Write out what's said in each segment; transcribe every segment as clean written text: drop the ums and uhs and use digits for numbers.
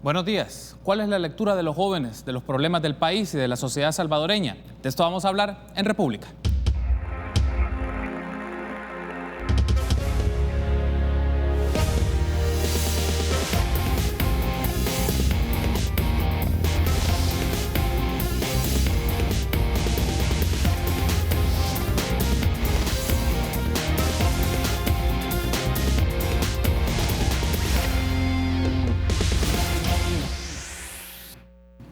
Buenos días. ¿Cuál es la lectura de los jóvenes, de los problemas del país y de la sociedad salvadoreña? De esto vamos a hablar en República.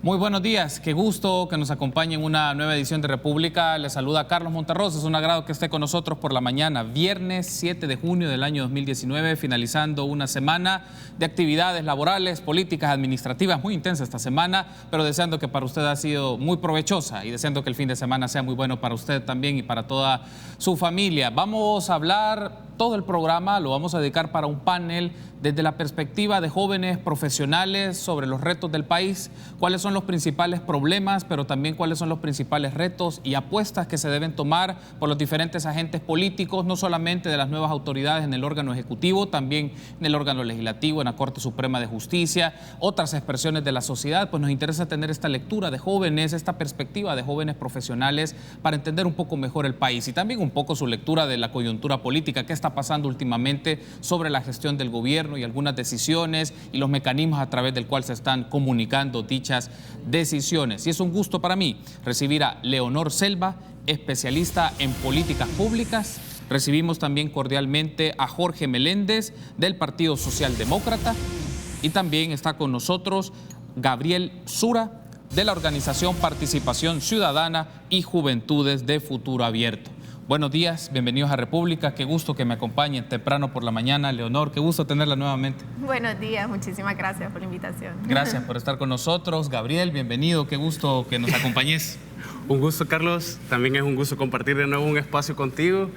Muy buenos días, qué gusto que nos acompañe en una nueva edición de República. Les saluda Carlos Monterrosa, es un agrado que esté con nosotros por la mañana, viernes 7 de junio del año 2019, finalizando una semana de actividades laborales, políticas, administrativas, muy intensa esta semana, pero deseando que para usted ha sido muy provechosa y deseando que el fin de semana sea muy bueno para usted también y para toda su familia. Vamos a hablar todo el programa, lo vamos a dedicar para un panel desde la perspectiva de jóvenes profesionales sobre los retos del país, cuáles son los principales problemas, pero también cuáles son los principales retos y apuestas que se deben tomar por los diferentes agentes políticos, no solamente de las nuevas autoridades en el órgano ejecutivo, también en el órgano legislativo, en la Corte Suprema de Justicia, otras expresiones de la sociedad. Pues nos interesa tener esta lectura de jóvenes, esta perspectiva de jóvenes profesionales para entender un poco mejor el país y también un poco su lectura de la coyuntura política, qué está pasando últimamente sobre la gestión del gobierno y algunas decisiones y los mecanismos a través del cual se están comunicando dichas decisiones. Y es un gusto para mí recibir a Leonor Selva, especialista en políticas públicas. Recibimos también cordialmente a Jorge Meléndez del Partido Socialdemócrata y también está con nosotros Gabriel Sura de la organización Participación Ciudadana y Juventudes de Futuro Abierto. Buenos días, bienvenidos a República, qué gusto que me acompañen temprano por la mañana. Leonor, qué gusto tenerla nuevamente. Buenos días, muchísimas gracias por la invitación. Gracias por estar con nosotros. Gabriel, bienvenido, qué gusto que nos acompañes. Un gusto, Carlos, también es un gusto compartir de nuevo un espacio contigo.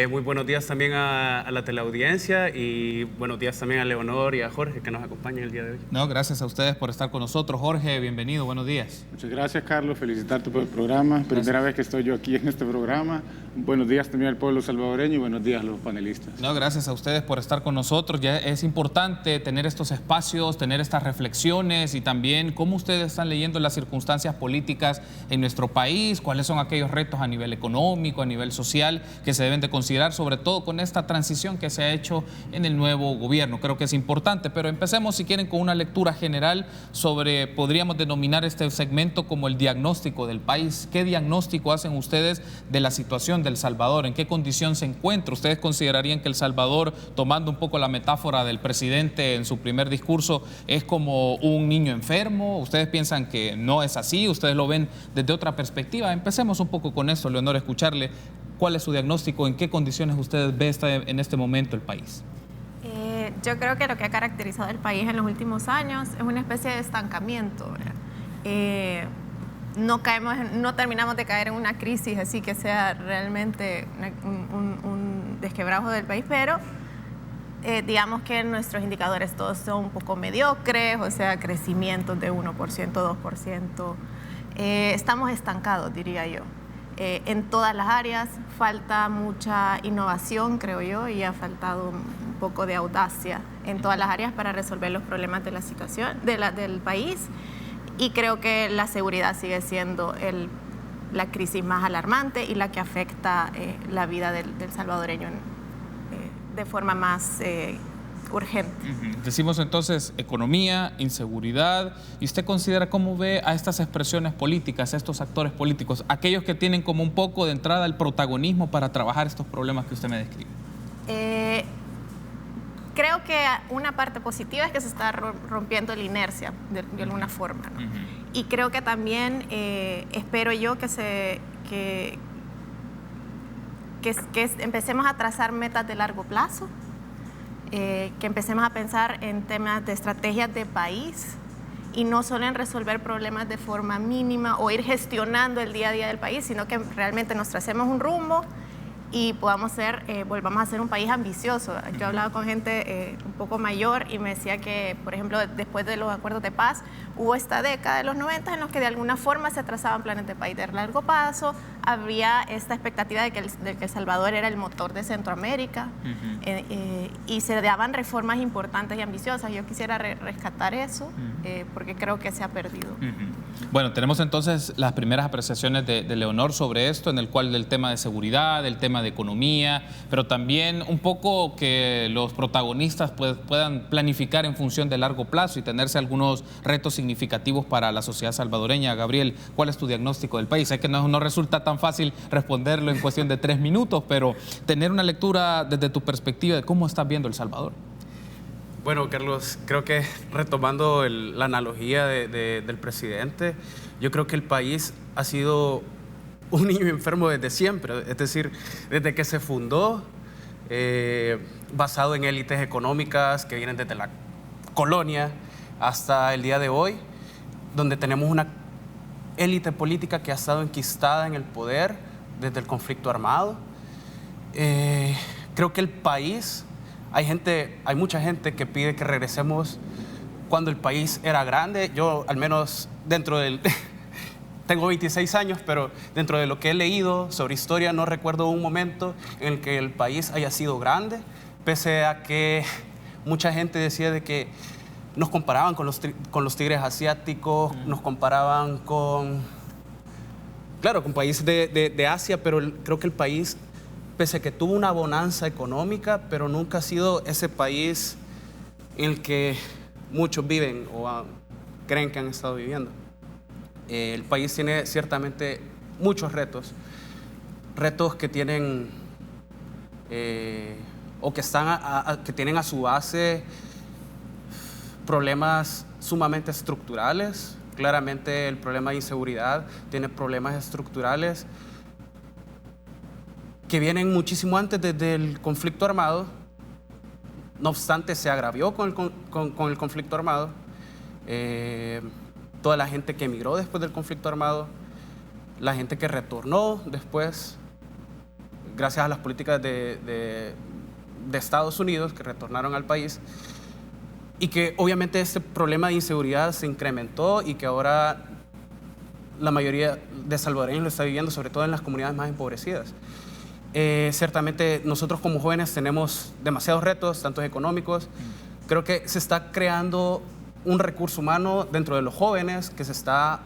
Muy buenos días también a la teleaudiencia y buenos días también a Leonor y a Jorge que nos acompañan el día de hoy. No, gracias a ustedes por estar con nosotros. Jorge, bienvenido, buenos días. Muchas gracias, Carlos, felicitarte por el programa. Gracias. Primera vez que estoy yo aquí en este programa. Buenos días también al pueblo salvadoreño y buenos días a los panelistas. No, gracias a ustedes por estar con nosotros. Ya es importante tener estos espacios, tener estas reflexiones y también cómo ustedes están leyendo las circunstancias políticas en nuestro país, cuáles son aquellos retos a nivel económico, a nivel social que se deben de considerar, sobre todo con esta transición que se ha hecho en el nuevo gobierno. Creo que es importante, pero empecemos, si quieren, con una lectura general sobre, podríamos denominar este segmento como el diagnóstico del país. ¿Qué diagnóstico hacen ustedes de la situación de El Salvador? ¿En qué condición se encuentra? ¿Ustedes considerarían que El Salvador, tomando un poco la metáfora del presidente en su primer discurso, es como un niño enfermo? ¿Ustedes piensan que no es así? ¿Ustedes lo ven desde otra perspectiva? Empecemos un poco con eso, Leonor, escucharle. ¿Cuál es su diagnóstico? ¿En qué condiciones ustedes ven en este momento el país? Yo creo que lo que ha caracterizado el país en los últimos años es una especie de estancamiento, ¿verdad? No terminamos de caer en una crisis así que sea realmente un desquebrajo del país, pero digamos que nuestros indicadores todos son un poco mediocres, o sea, crecimientos de 1%, 2%. Estamos estancados, diría yo. En todas las áreas falta mucha innovación, creo yo, y ha faltado un poco de audacia en todas las áreas para resolver los problemas de la situación del país. Y creo que la seguridad sigue siendo la crisis más alarmante y la que afecta la vida del salvadoreño de forma más urgente. Decimos entonces economía, inseguridad, y usted considera cómo ve a estas expresiones políticas, a estos actores políticos, aquellos que tienen como un poco de entrada el protagonismo para trabajar estos problemas que usted me describe. Creo que una parte positiva es que se está rompiendo la inercia de alguna forma, ¿no? Y creo que también espero yo que empecemos a trazar metas de largo plazo, que empecemos a pensar en temas de estrategias de país y no solo en resolver problemas de forma mínima o ir gestionando el día a día del país, sino que realmente nos tracemos un rumbo y volvamos a ser un país ambicioso. Yo he hablado con gente un poco mayor y me decía que, por ejemplo, después de los acuerdos de paz, hubo esta década de los 90 en los que de alguna forma se trazaban planes de país de largo plazo, habría esta expectativa de que El Salvador era el motor de Centroamérica y se daban reformas importantes y ambiciosas. Yo quisiera rescatar eso porque creo que se ha perdido. Bueno, tenemos entonces las primeras apreciaciones de Leonor sobre esto, en el cual del tema de seguridad, del tema de economía, pero también un poco que los protagonistas puedan planificar en función de largo plazo y tenerse algunos retos significativos para la sociedad salvadoreña. Gabriel, ¿cuál es tu diagnóstico del país? Sé que no resulta tan fácil responderlo en cuestión de 3 minutos, pero tener una lectura desde tu perspectiva de cómo estás viendo El Salvador. Bueno, Carlos, creo que retomando la analogía del presidente, yo creo que el país ha sido un niño enfermo desde siempre, es decir, desde que se fundó, basado en élites económicas que vienen desde la colonia hasta el día de hoy, donde tenemos una élite política que ha estado enquistada en el poder desde el conflicto armado. Creo que el país... Hay mucha gente que pide que regresemos cuando el país era grande. Yo, al menos dentro del... Tengo 26 años, pero dentro de lo que he leído sobre historia, no recuerdo un momento en el que el país haya sido grande, pese a que mucha gente decía de que nos comparaban con los tigres asiáticos, nos comparaban con países de Asia, pero creo que el país, pese a que tuvo una bonanza económica, pero nunca ha sido ese país en el que muchos viven o creen que han estado viviendo. El país tiene ciertamente muchos retos que tienen o que tienen a su base problemas sumamente estructurales. Claramente el problema de inseguridad tiene problemas estructurales que vienen muchísimo antes desde el conflicto armado. No obstante, se agravió con el conflicto armado. Toda la gente que emigró después del conflicto armado, la gente que retornó después, gracias a las políticas de Estados Unidos, que retornaron al país, y que obviamente este problema de inseguridad se incrementó y que ahora la mayoría de salvadoreños lo está viviendo, sobre todo en las comunidades más empobrecidas. Ciertamente nosotros como jóvenes tenemos demasiados retos, tanto económicos. Creo que se está creando un recurso humano dentro de los jóvenes que se está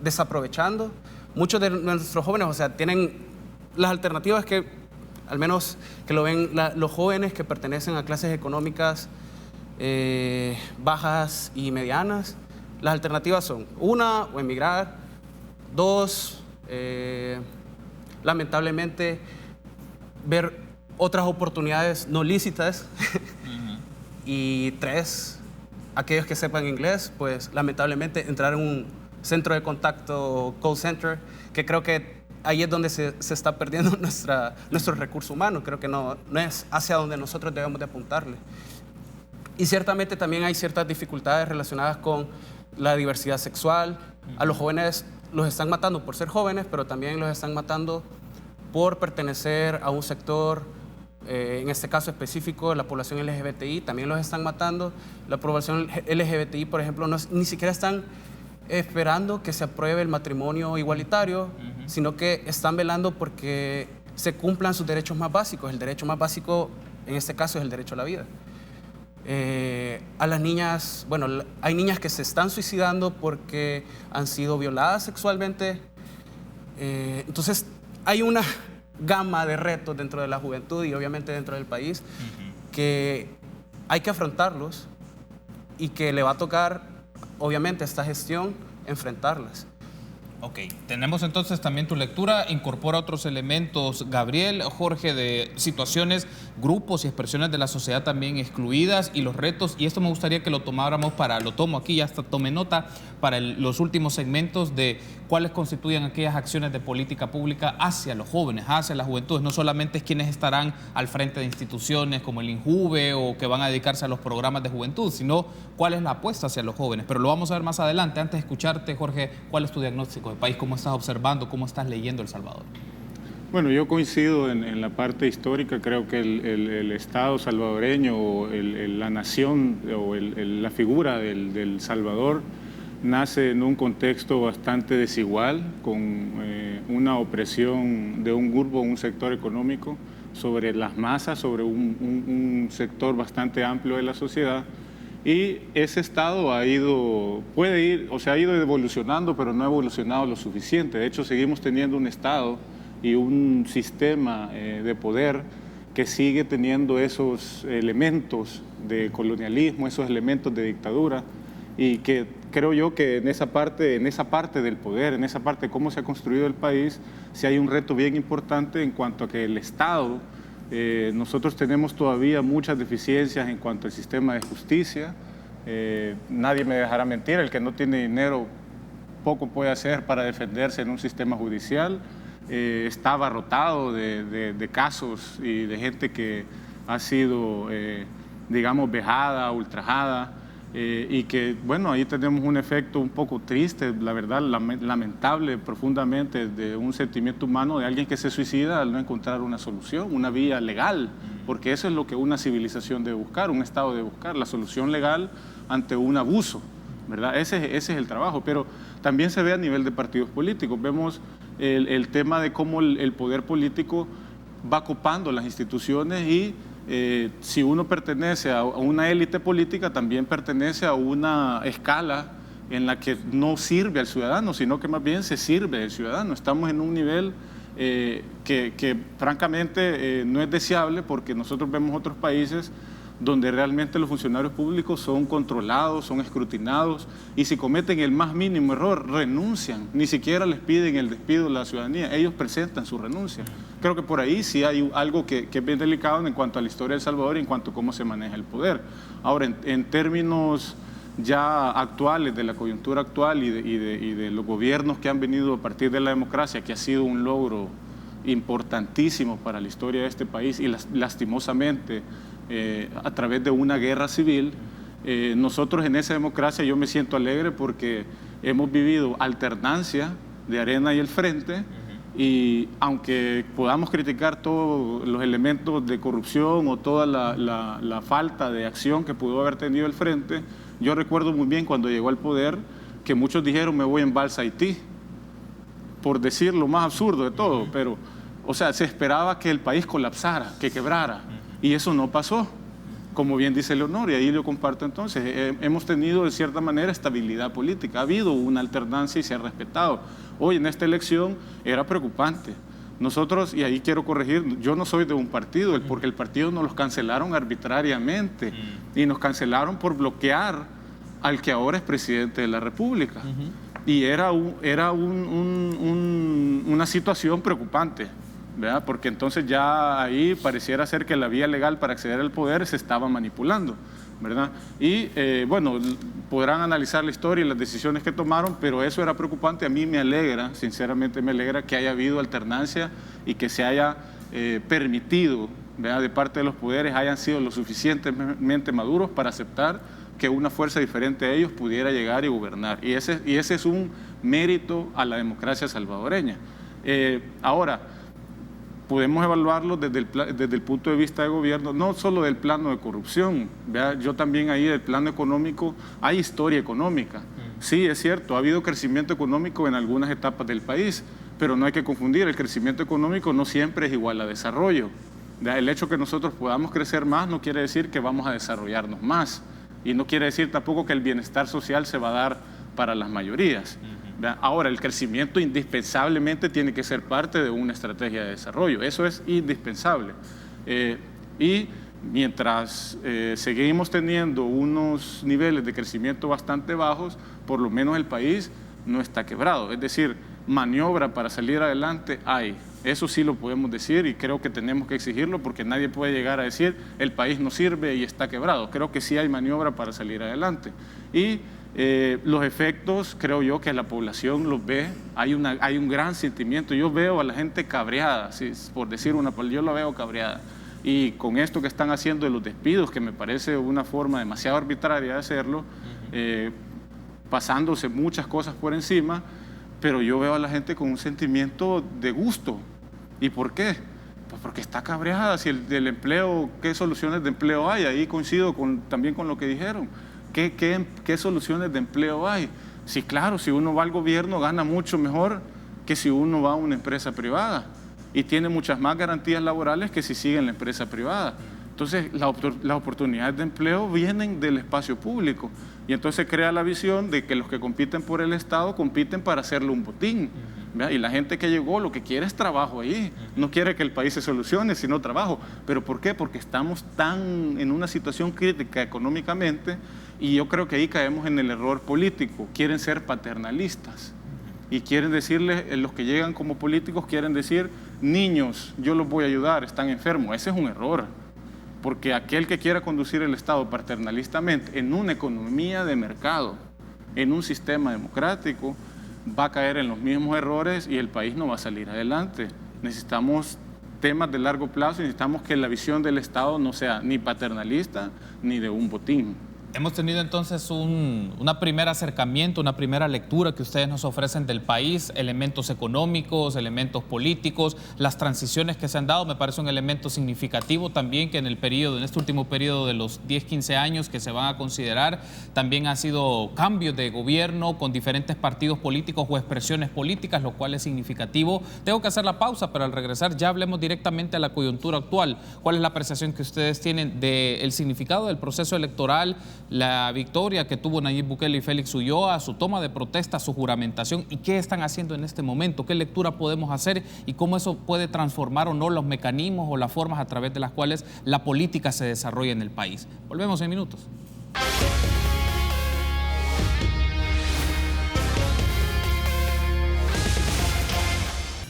desaprovechando. Muchos de nuestros jóvenes, tienen las alternativas que, al menos que lo ven los jóvenes que pertenecen a clases económicas bajas y medianas. Las alternativas son, 1, o emigrar; 2, lamentablemente, ver otras oportunidades no lícitas; y 3, aquellos que sepan inglés, pues lamentablemente entrar en un centro de contacto, call center, que creo que ahí es donde se está perdiendo nuestro recurso humano. Creo que no es hacia donde nosotros debemos de apuntarle. Y ciertamente también hay ciertas dificultades relacionadas con la diversidad sexual. A los jóvenes los están matando por ser jóvenes, pero también los están matando por pertenecer a un sector, en este caso específico, la población LGBTI, también los están matando. La población LGBTI, por ejemplo, ni siquiera están esperando que se apruebe el matrimonio igualitario, sino que están velando porque se cumplan sus derechos más básicos. El derecho más básico, en este caso, es el derecho a la vida. A las niñas, hay niñas que se están suicidando porque han sido violadas sexualmente. Entonces, hay una gama de retos dentro de la juventud y obviamente dentro del país que hay que afrontarlos y que le va a tocar, obviamente, a esta gestión enfrentarlas. Ok, tenemos entonces también tu lectura, incorpora otros elementos, Gabriel, Jorge, de situaciones, grupos y expresiones de la sociedad también excluidas y los retos, y esto me gustaría que lo tomáramos lo tomo aquí, ya hasta tome nota, para los últimos segmentos de cuáles constituyen aquellas acciones de política pública hacia los jóvenes, hacia las juventudes, no solamente es quienes estarán al frente de instituciones como el INJUVE o que van a dedicarse a los programas de juventud, sino cuál es la apuesta hacia los jóvenes, pero lo vamos a ver más adelante. Antes de escucharte, Jorge, ¿cuál es tu diagnóstico del país? ¿Cómo estás observando? ¿Cómo estás leyendo El Salvador? Bueno, yo coincido en la parte histórica. Creo que el Estado salvadoreño o la nación o la figura del Salvador nace en un contexto bastante desigual, con una opresión de un grupo, un sector económico sobre las masas, sobre un sector bastante amplio de la sociedad. Y ese Estado ha ido evolucionando, pero no ha evolucionado lo suficiente. De hecho, seguimos teniendo un Estado y un sistema de poder que sigue teniendo esos elementos de colonialismo, esos elementos de dictadura, y que creo yo que en esa parte del poder, en esa parte de cómo se ha construido el país, sí hay un reto bien importante en cuanto a que el Estado, nosotros tenemos todavía muchas deficiencias en cuanto al sistema de justicia. Nadie me dejará mentir, el que no tiene dinero poco puede hacer para defenderse en un sistema judicial. Está abarrotado de casos y de gente que ha sido, digamos, vejada, ultrajada, y que, bueno, ahí tenemos un efecto un poco triste, la verdad, lamentable profundamente, de un sentimiento humano de alguien que se suicida al no encontrar una solución, una vía legal, porque eso es lo que una civilización debe buscar, un Estado debe buscar, la solución legal ante un abuso, ¿verdad? Ese es el trabajo, pero también se ve a nivel de partidos políticos. Vemos el tema de cómo el poder político va copando las instituciones y si uno pertenece a una élite política, también pertenece a una escala en la que no sirve al ciudadano, sino que más bien se sirve del ciudadano. Estamos en un nivel que francamente no es deseable, porque nosotros vemos otros países donde realmente los funcionarios públicos son controlados, son escrutinados, y si cometen el más mínimo error, renuncian, ni siquiera les piden el despido de la ciudadanía, ellos presentan su renuncia. Creo que por ahí sí hay algo que es bien delicado en cuanto a la historia de El Salvador y en cuanto a cómo se maneja el poder. Ahora, en términos ya actuales, de la coyuntura actual y de los gobiernos que han venido a partir de la democracia, que ha sido un logro importantísimo para la historia de este país y lastimosamente a través de una guerra civil, nosotros en esa democracia yo me siento alegre porque hemos vivido alternancia de arena y el frente, y aunque podamos criticar todos los elementos de corrupción o toda la falta de acción que pudo haber tenido el frente, yo recuerdo muy bien cuando llegó al poder que muchos dijeron me voy en balsa a Haití, por decir lo más absurdo de todo, pero o sea, se esperaba que el país colapsara, que quebrara, y eso no pasó, como bien dice Leonor, y ahí lo comparto entonces. Hemos tenido de cierta manera estabilidad política, ha habido una alternancia y se ha respetado. Hoy en esta elección era preocupante. Nosotros, y ahí quiero corregir, yo no soy de un partido, porque el partido nos los cancelaron arbitrariamente y nos cancelaron por bloquear al que ahora es presidente de la República. Y era una situación preocupante, ¿verdad? Porque entonces ya ahí pareciera ser que la vía legal para acceder al poder se estaba manipulando, ¿verdad? Y bueno, podrán analizar la historia y las decisiones que tomaron, pero eso era preocupante. A mí me alegra, sinceramente me alegra que haya habido alternancia y que se haya permitido, ¿verdad?, de parte de los poderes, hayan sido lo suficientemente maduros para aceptar que una fuerza diferente a ellos pudiera llegar y gobernar. Y ese es un mérito a la democracia salvadoreña. Ahora, podemos evaluarlo desde el punto de vista de gobierno, no solo del plano de corrupción, ¿verdad? Yo también ahí del plano económico, hay historia económica. Sí, es cierto, ha habido crecimiento económico en algunas etapas del país, pero no hay que confundir, el crecimiento económico no siempre es igual a desarrollo, ¿verdad? El hecho que nosotros podamos crecer más no quiere decir que vamos a desarrollarnos más, y no quiere decir tampoco que el bienestar social se va a dar para las mayorías. Ahora, el crecimiento indispensablemente tiene que ser parte de una estrategia de desarrollo, eso es indispensable. Y mientras seguimos teniendo unos niveles de crecimiento bastante bajos, por lo menos el país no está quebrado. Es decir, maniobra para salir adelante hay. Eso sí lo podemos decir y creo que tenemos que exigirlo, porque nadie puede llegar a decir el país no sirve y está quebrado. Creo que sí hay maniobra para salir adelante. Y los efectos, creo yo que la población los ve, hay un gran sentimiento. Yo veo a la gente cabreada, por decir una palabra, yo la veo cabreada. Y con esto que están haciendo de los despidos, que me parece una forma demasiado arbitraria de hacerlo, pasándose muchas cosas por encima, pero yo veo a la gente con un sentimiento de gusto. ¿Y por qué? Pues porque está cabreada. Si el empleo, ¿qué soluciones de empleo hay? Ahí coincido también con lo que dijeron. ¿Qué soluciones de empleo hay? Sí, claro, si uno va al gobierno gana mucho mejor que si uno va a una empresa privada y tiene muchas más garantías laborales que si sigue en la empresa privada. Entonces, las oportunidades de empleo vienen del espacio público y entonces crea la visión de que los que compiten por el Estado compiten para hacerle un botín. ¿Verdad? Y la gente que llegó lo que quiere es trabajo ahí, no quiere que el país se solucione, sino trabajo. ¿Pero por qué? Porque estamos en una situación crítica económicamente y yo creo que ahí caemos en el error político. Quieren ser paternalistas y quieren decirles, los que llegan como políticos quieren decir, niños, yo los voy a ayudar, están enfermos. Ese es un error. Porque aquel que quiera conducir el Estado paternalistamente en una economía de mercado, en un sistema democrático, va a caer en los mismos errores y el país no va a salir adelante. Necesitamos temas de largo plazo y necesitamos que la visión del Estado no sea ni paternalista ni de un botín. Hemos tenido entonces un primer acercamiento, una primera lectura que ustedes nos ofrecen del país, elementos económicos, elementos políticos, las transiciones que se han dado. Me parece un elemento significativo también que en este último periodo de los 10, 15 años que se van a considerar, también ha sido cambios de gobierno con diferentes partidos políticos o expresiones políticas, lo cual es significativo. Tengo que hacer la pausa, pero al regresar ya hablemos directamente a la coyuntura actual. ¿Cuál es la apreciación que ustedes tienen del significado del proceso electoral, la victoria que tuvo Nayib Bukele y Félix Ulloa, su toma de protesta, su juramentación y qué están haciendo en este momento? ¿Qué lectura podemos hacer y cómo eso puede transformar o no los mecanismos o las formas a través de las cuales la política se desarrolla en el país? Volvemos en minutos.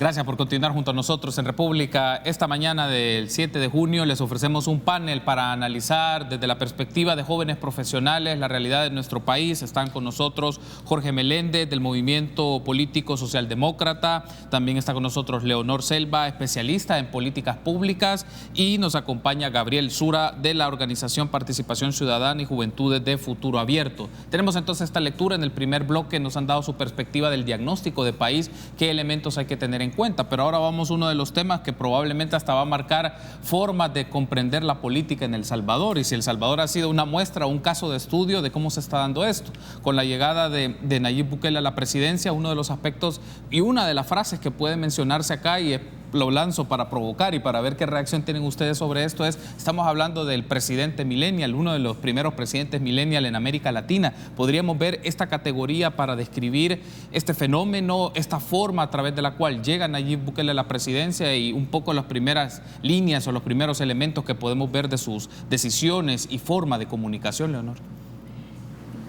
Gracias por continuar junto a nosotros en República. Esta mañana del 7 de junio les ofrecemos un panel para analizar desde la perspectiva de jóvenes profesionales la realidad de nuestro país. Están con nosotros Jorge Meléndez del Movimiento Político Socialdemócrata. También está con nosotros Leonor Selva, especialista en políticas públicas. Y nos acompaña Gabriel Sura de la organización Participación Ciudadana y Juventudes de Futuro Abierto. Tenemos entonces esta lectura. En el primer bloque nos han dado su perspectiva del diagnóstico de país, qué elementos hay que tener en cuenta, pero ahora vamos a uno de los temas que probablemente hasta va a marcar formas de comprender la política en El Salvador, y si El Salvador ha sido una muestra o un caso de estudio de cómo se está dando esto. Con la llegada de Nayib Bukele a la presidencia, uno de los aspectos y una de las frases que puede mencionarse acá, y lo lanzo para provocar y para ver qué reacción tienen ustedes sobre esto, estamos hablando del presidente millennial, uno de los primeros presidentes millennial en América Latina. ¿Podríamos ver esta categoría para describir este fenómeno, esta forma a través de la cual llega Nayib Bukele a la presidencia y un poco las primeras líneas o los primeros elementos que podemos ver de sus decisiones y forma de comunicación, Leonor?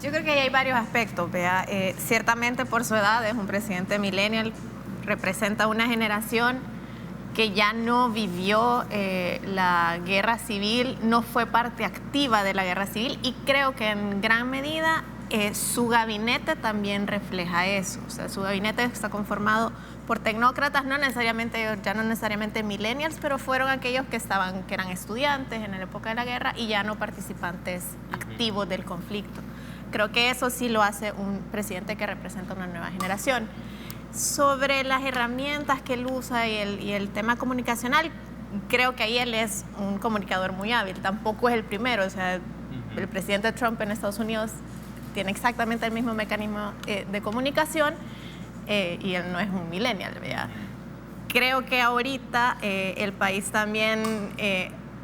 Yo creo que ahí hay varios aspectos, vea. Ciertamente por su edad es un presidente millennial, representa una generación que ya no vivió la guerra civil, no fue parte activa de la guerra civil, y creo que en gran medida su gabinete también refleja eso. O sea, su gabinete está conformado por tecnócratas, ya no necesariamente millennials, pero fueron aquellos que eran estudiantes en la época de la guerra y ya no participantes activos del conflicto. Creo que eso sí lo hace un presidente que representa una nueva generación. Sobre las herramientas que él usa y el tema comunicacional, creo que ahí él es un comunicador muy hábil. Tampoco es el primero. O sea, el presidente Trump en Estados Unidos tiene exactamente el mismo mecanismo de comunicación y él no es un millennial, ¿verdad? Creo que ahorita el país también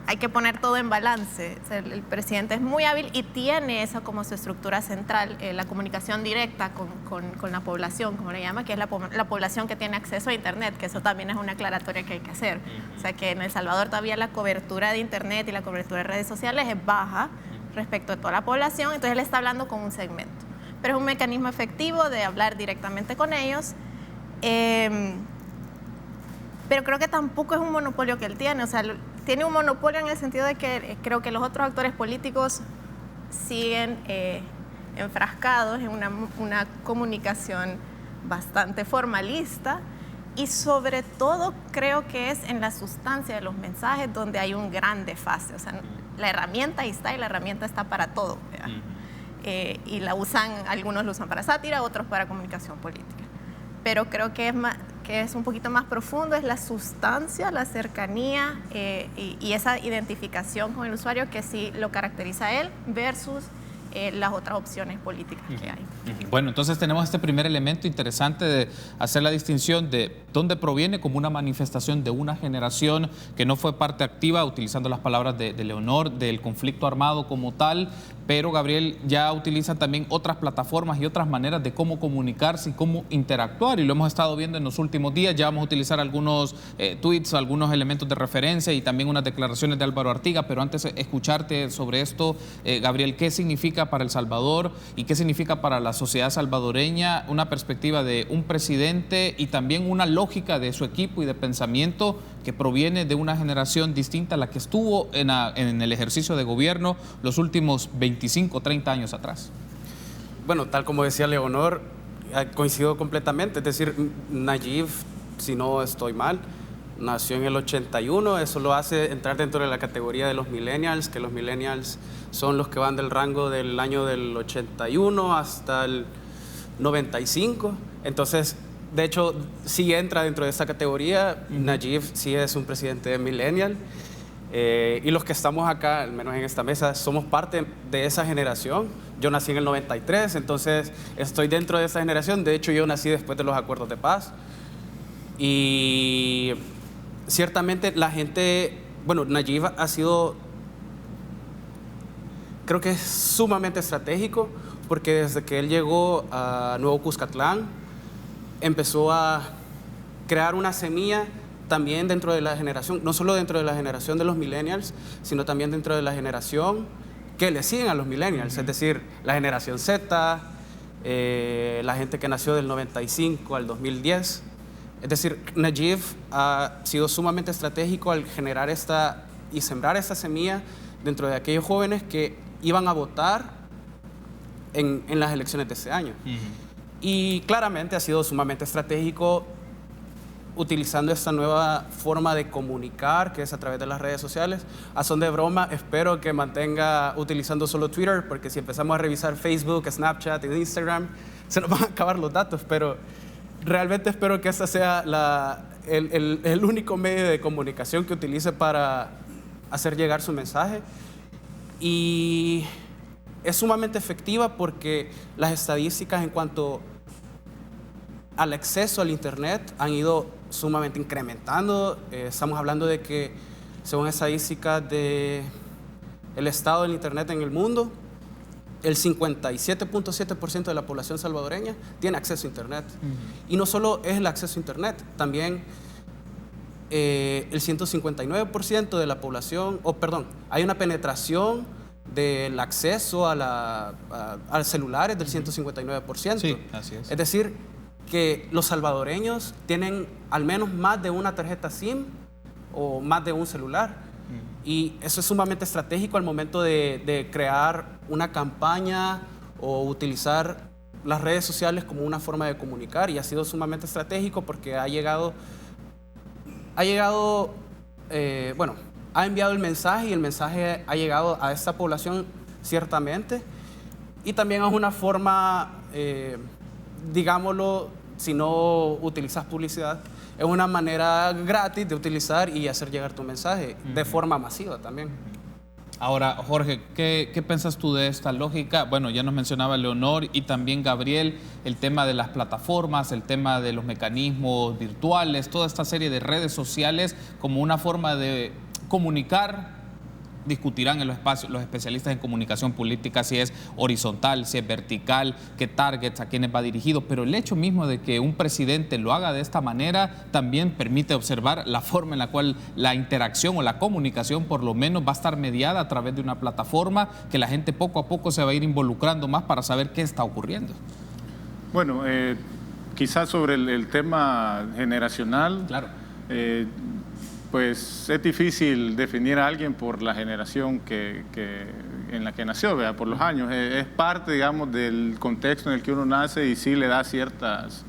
hay que poner todo en balance. O sea, el presidente es muy hábil y tiene eso como su estructura central, la comunicación directa con la población, como le llama, que es la población que tiene acceso a Internet, que eso también es una aclaratoria que hay que hacer. O sea, que en El Salvador todavía la cobertura de Internet y la cobertura de redes sociales es baja respecto a toda la población, entonces él está hablando con un segmento. Pero es un mecanismo efectivo de hablar directamente con ellos. Pero creo que tampoco es un monopolio que él tiene. O sea, tiene un monopolio en el sentido de que creo que los otros actores políticos siguen enfrascados en una comunicación bastante formalista, y sobre todo creo que es en la sustancia de los mensajes donde hay un gran desfase. O sea, la herramienta ahí está y la herramienta está para todo, y algunos la usan para sátira, otros para comunicación política. Pero creo que es un poquito más profundo, es la sustancia, la cercanía y esa identificación con el usuario que sí lo caracteriza a él, versus las otras opciones políticas que hay. Bueno, entonces tenemos este primer elemento interesante de hacer la distinción de dónde proviene como una manifestación de una generación que no fue parte activa, utilizando las palabras de Leonor, del conflicto armado como tal, pero Gabriel ya utiliza también otras plataformas y otras maneras de cómo comunicarse y cómo interactuar, y lo hemos estado viendo en los últimos días. Ya vamos a utilizar algunos tweets, algunos elementos de referencia y también unas declaraciones de Álvaro Artiga, pero antes de escucharte sobre esto, Gabriel, ¿qué significa para El Salvador y qué significa para la sociedad salvadoreña una perspectiva de un presidente y también una lógica de su equipo y de pensamiento que proviene de una generación distinta a la que estuvo en el ejercicio de gobierno los últimos 25, 30 años atrás? Bueno, tal como decía Leonor, coincido completamente. Es decir, Nayib, si no estoy mal, nació en el 81, eso lo hace entrar dentro de la categoría de los millennials, que los millennials son los que van del rango del año del 81 hasta el 95. Entonces, de hecho, sí entra dentro de esa categoría. Nayib sí es un presidente millennial. Y los que estamos acá, al menos en esta mesa, somos parte de esa generación. Yo nací en el 93, entonces estoy dentro de esa generación. De hecho, yo nací después de los acuerdos de paz. Y ciertamente la gente, bueno, Nayib ha sido, creo que es sumamente estratégico, porque desde que él llegó a Nuevo Cuscatlán, empezó a crear una semilla también dentro de la generación, no solo dentro de la generación de los millennials, sino también dentro de la generación que le siguen a los millennials, es decir, la generación Z, la gente que nació del 95 al 2010. Es decir, Nayib ha sido sumamente estratégico al generar y sembrar esta semilla dentro de aquellos jóvenes que iban a votar en las elecciones de ese año. Y claramente ha sido sumamente estratégico utilizando esta nueva forma de comunicar, que es a través de las redes sociales. A son de broma, espero que mantenga utilizando solo Twitter, porque si empezamos a revisar Facebook, Snapchat y Instagram, se nos van a acabar los datos, pero realmente espero que ese sea el único medio de comunicación que utilice para hacer llegar su mensaje. Y es sumamente efectiva porque las estadísticas en cuanto al acceso al Internet han ido sumamente incrementando. Estamos hablando de que, según estadísticas del estado del Internet en el mundo, el 57.7% de la población salvadoreña tiene acceso a Internet. Y no solo es el acceso a Internet, también el 159% de la población, hay una penetración del acceso a celulares del 159%. Sí, así es. Es decir, que los salvadoreños tienen al menos más de una tarjeta SIM o más de un celular. Y eso es sumamente estratégico al momento de crear una campaña o utilizar las redes sociales como una forma de comunicar, y ha sido sumamente estratégico porque ha enviado el mensaje, y el mensaje ha llegado a esta población ciertamente, y también es una forma, digámoslo, si no utilizas publicidad, es una manera gratis de utilizar y hacer llegar tu mensaje de forma masiva también. Ahora, Jorge, ¿qué piensas tú de esta lógica? Bueno, ya nos mencionaba Leonor y también Gabriel, el tema de las plataformas, el tema de los mecanismos virtuales, toda esta serie de redes sociales como una forma de comunicar. Discutirán en los espacios los especialistas en comunicación política si es horizontal, si es vertical, qué targets, a quiénes va dirigido, pero el hecho mismo de que un presidente lo haga de esta manera también permite observar la forma en la cual la interacción o la comunicación por lo menos va a estar mediada a través de una plataforma que la gente poco a poco se va a ir involucrando más para saber qué está ocurriendo. Bueno, quizás sobre el tema generacional. Claro. Pues es difícil definir a alguien por la generación en la que nació, ¿verdad? Por los años. Es parte, digamos, del contexto en el que uno nace y sí le da ciertas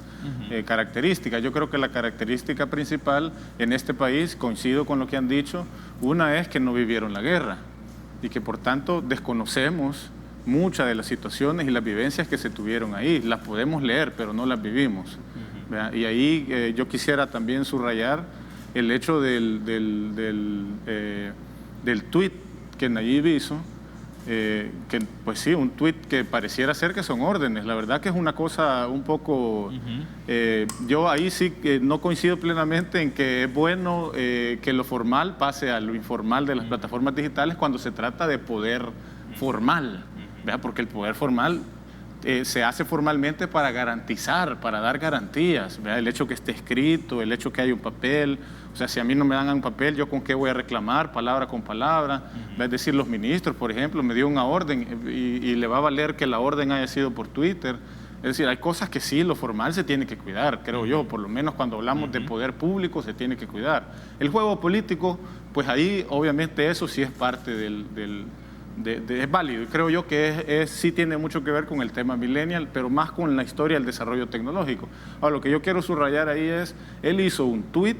características. Yo creo que la característica principal en este país, coincido con lo que han dicho, una es que no vivieron la guerra y que por tanto desconocemos muchas de las situaciones y las vivencias que se tuvieron ahí. Las podemos leer, pero no las vivimos, ¿verdad? Y ahí yo quisiera también subrayar el hecho del tuit que Nayib hizo, que pues sí, un tuit que pareciera ser que son órdenes. La verdad que es una cosa un poco... yo ahí sí que no coincido plenamente en que es bueno que lo formal pase a lo informal de las plataformas digitales cuando se trata de poder formal, ¿verdad? Porque el poder formal se hace formalmente para garantizar, para dar garantías, ¿verdad? El hecho que esté escrito, el hecho que haya un papel. O sea, si a mí no me dan un papel, ¿yo con qué voy a reclamar? Palabra con palabra. Es decir, los ministros, por ejemplo, me dio una orden y le va a valer que la orden haya sido por Twitter. Es decir, hay cosas que sí, lo formal se tiene que cuidar, creo yo. Por lo menos cuando hablamos de poder público se tiene que cuidar. El juego político, pues ahí obviamente eso sí es parte es válido. Y creo yo que sí tiene mucho que ver con el tema millennial, pero más con la historia del desarrollo tecnológico. Ahora, lo que yo quiero subrayar ahí es, él hizo un tuit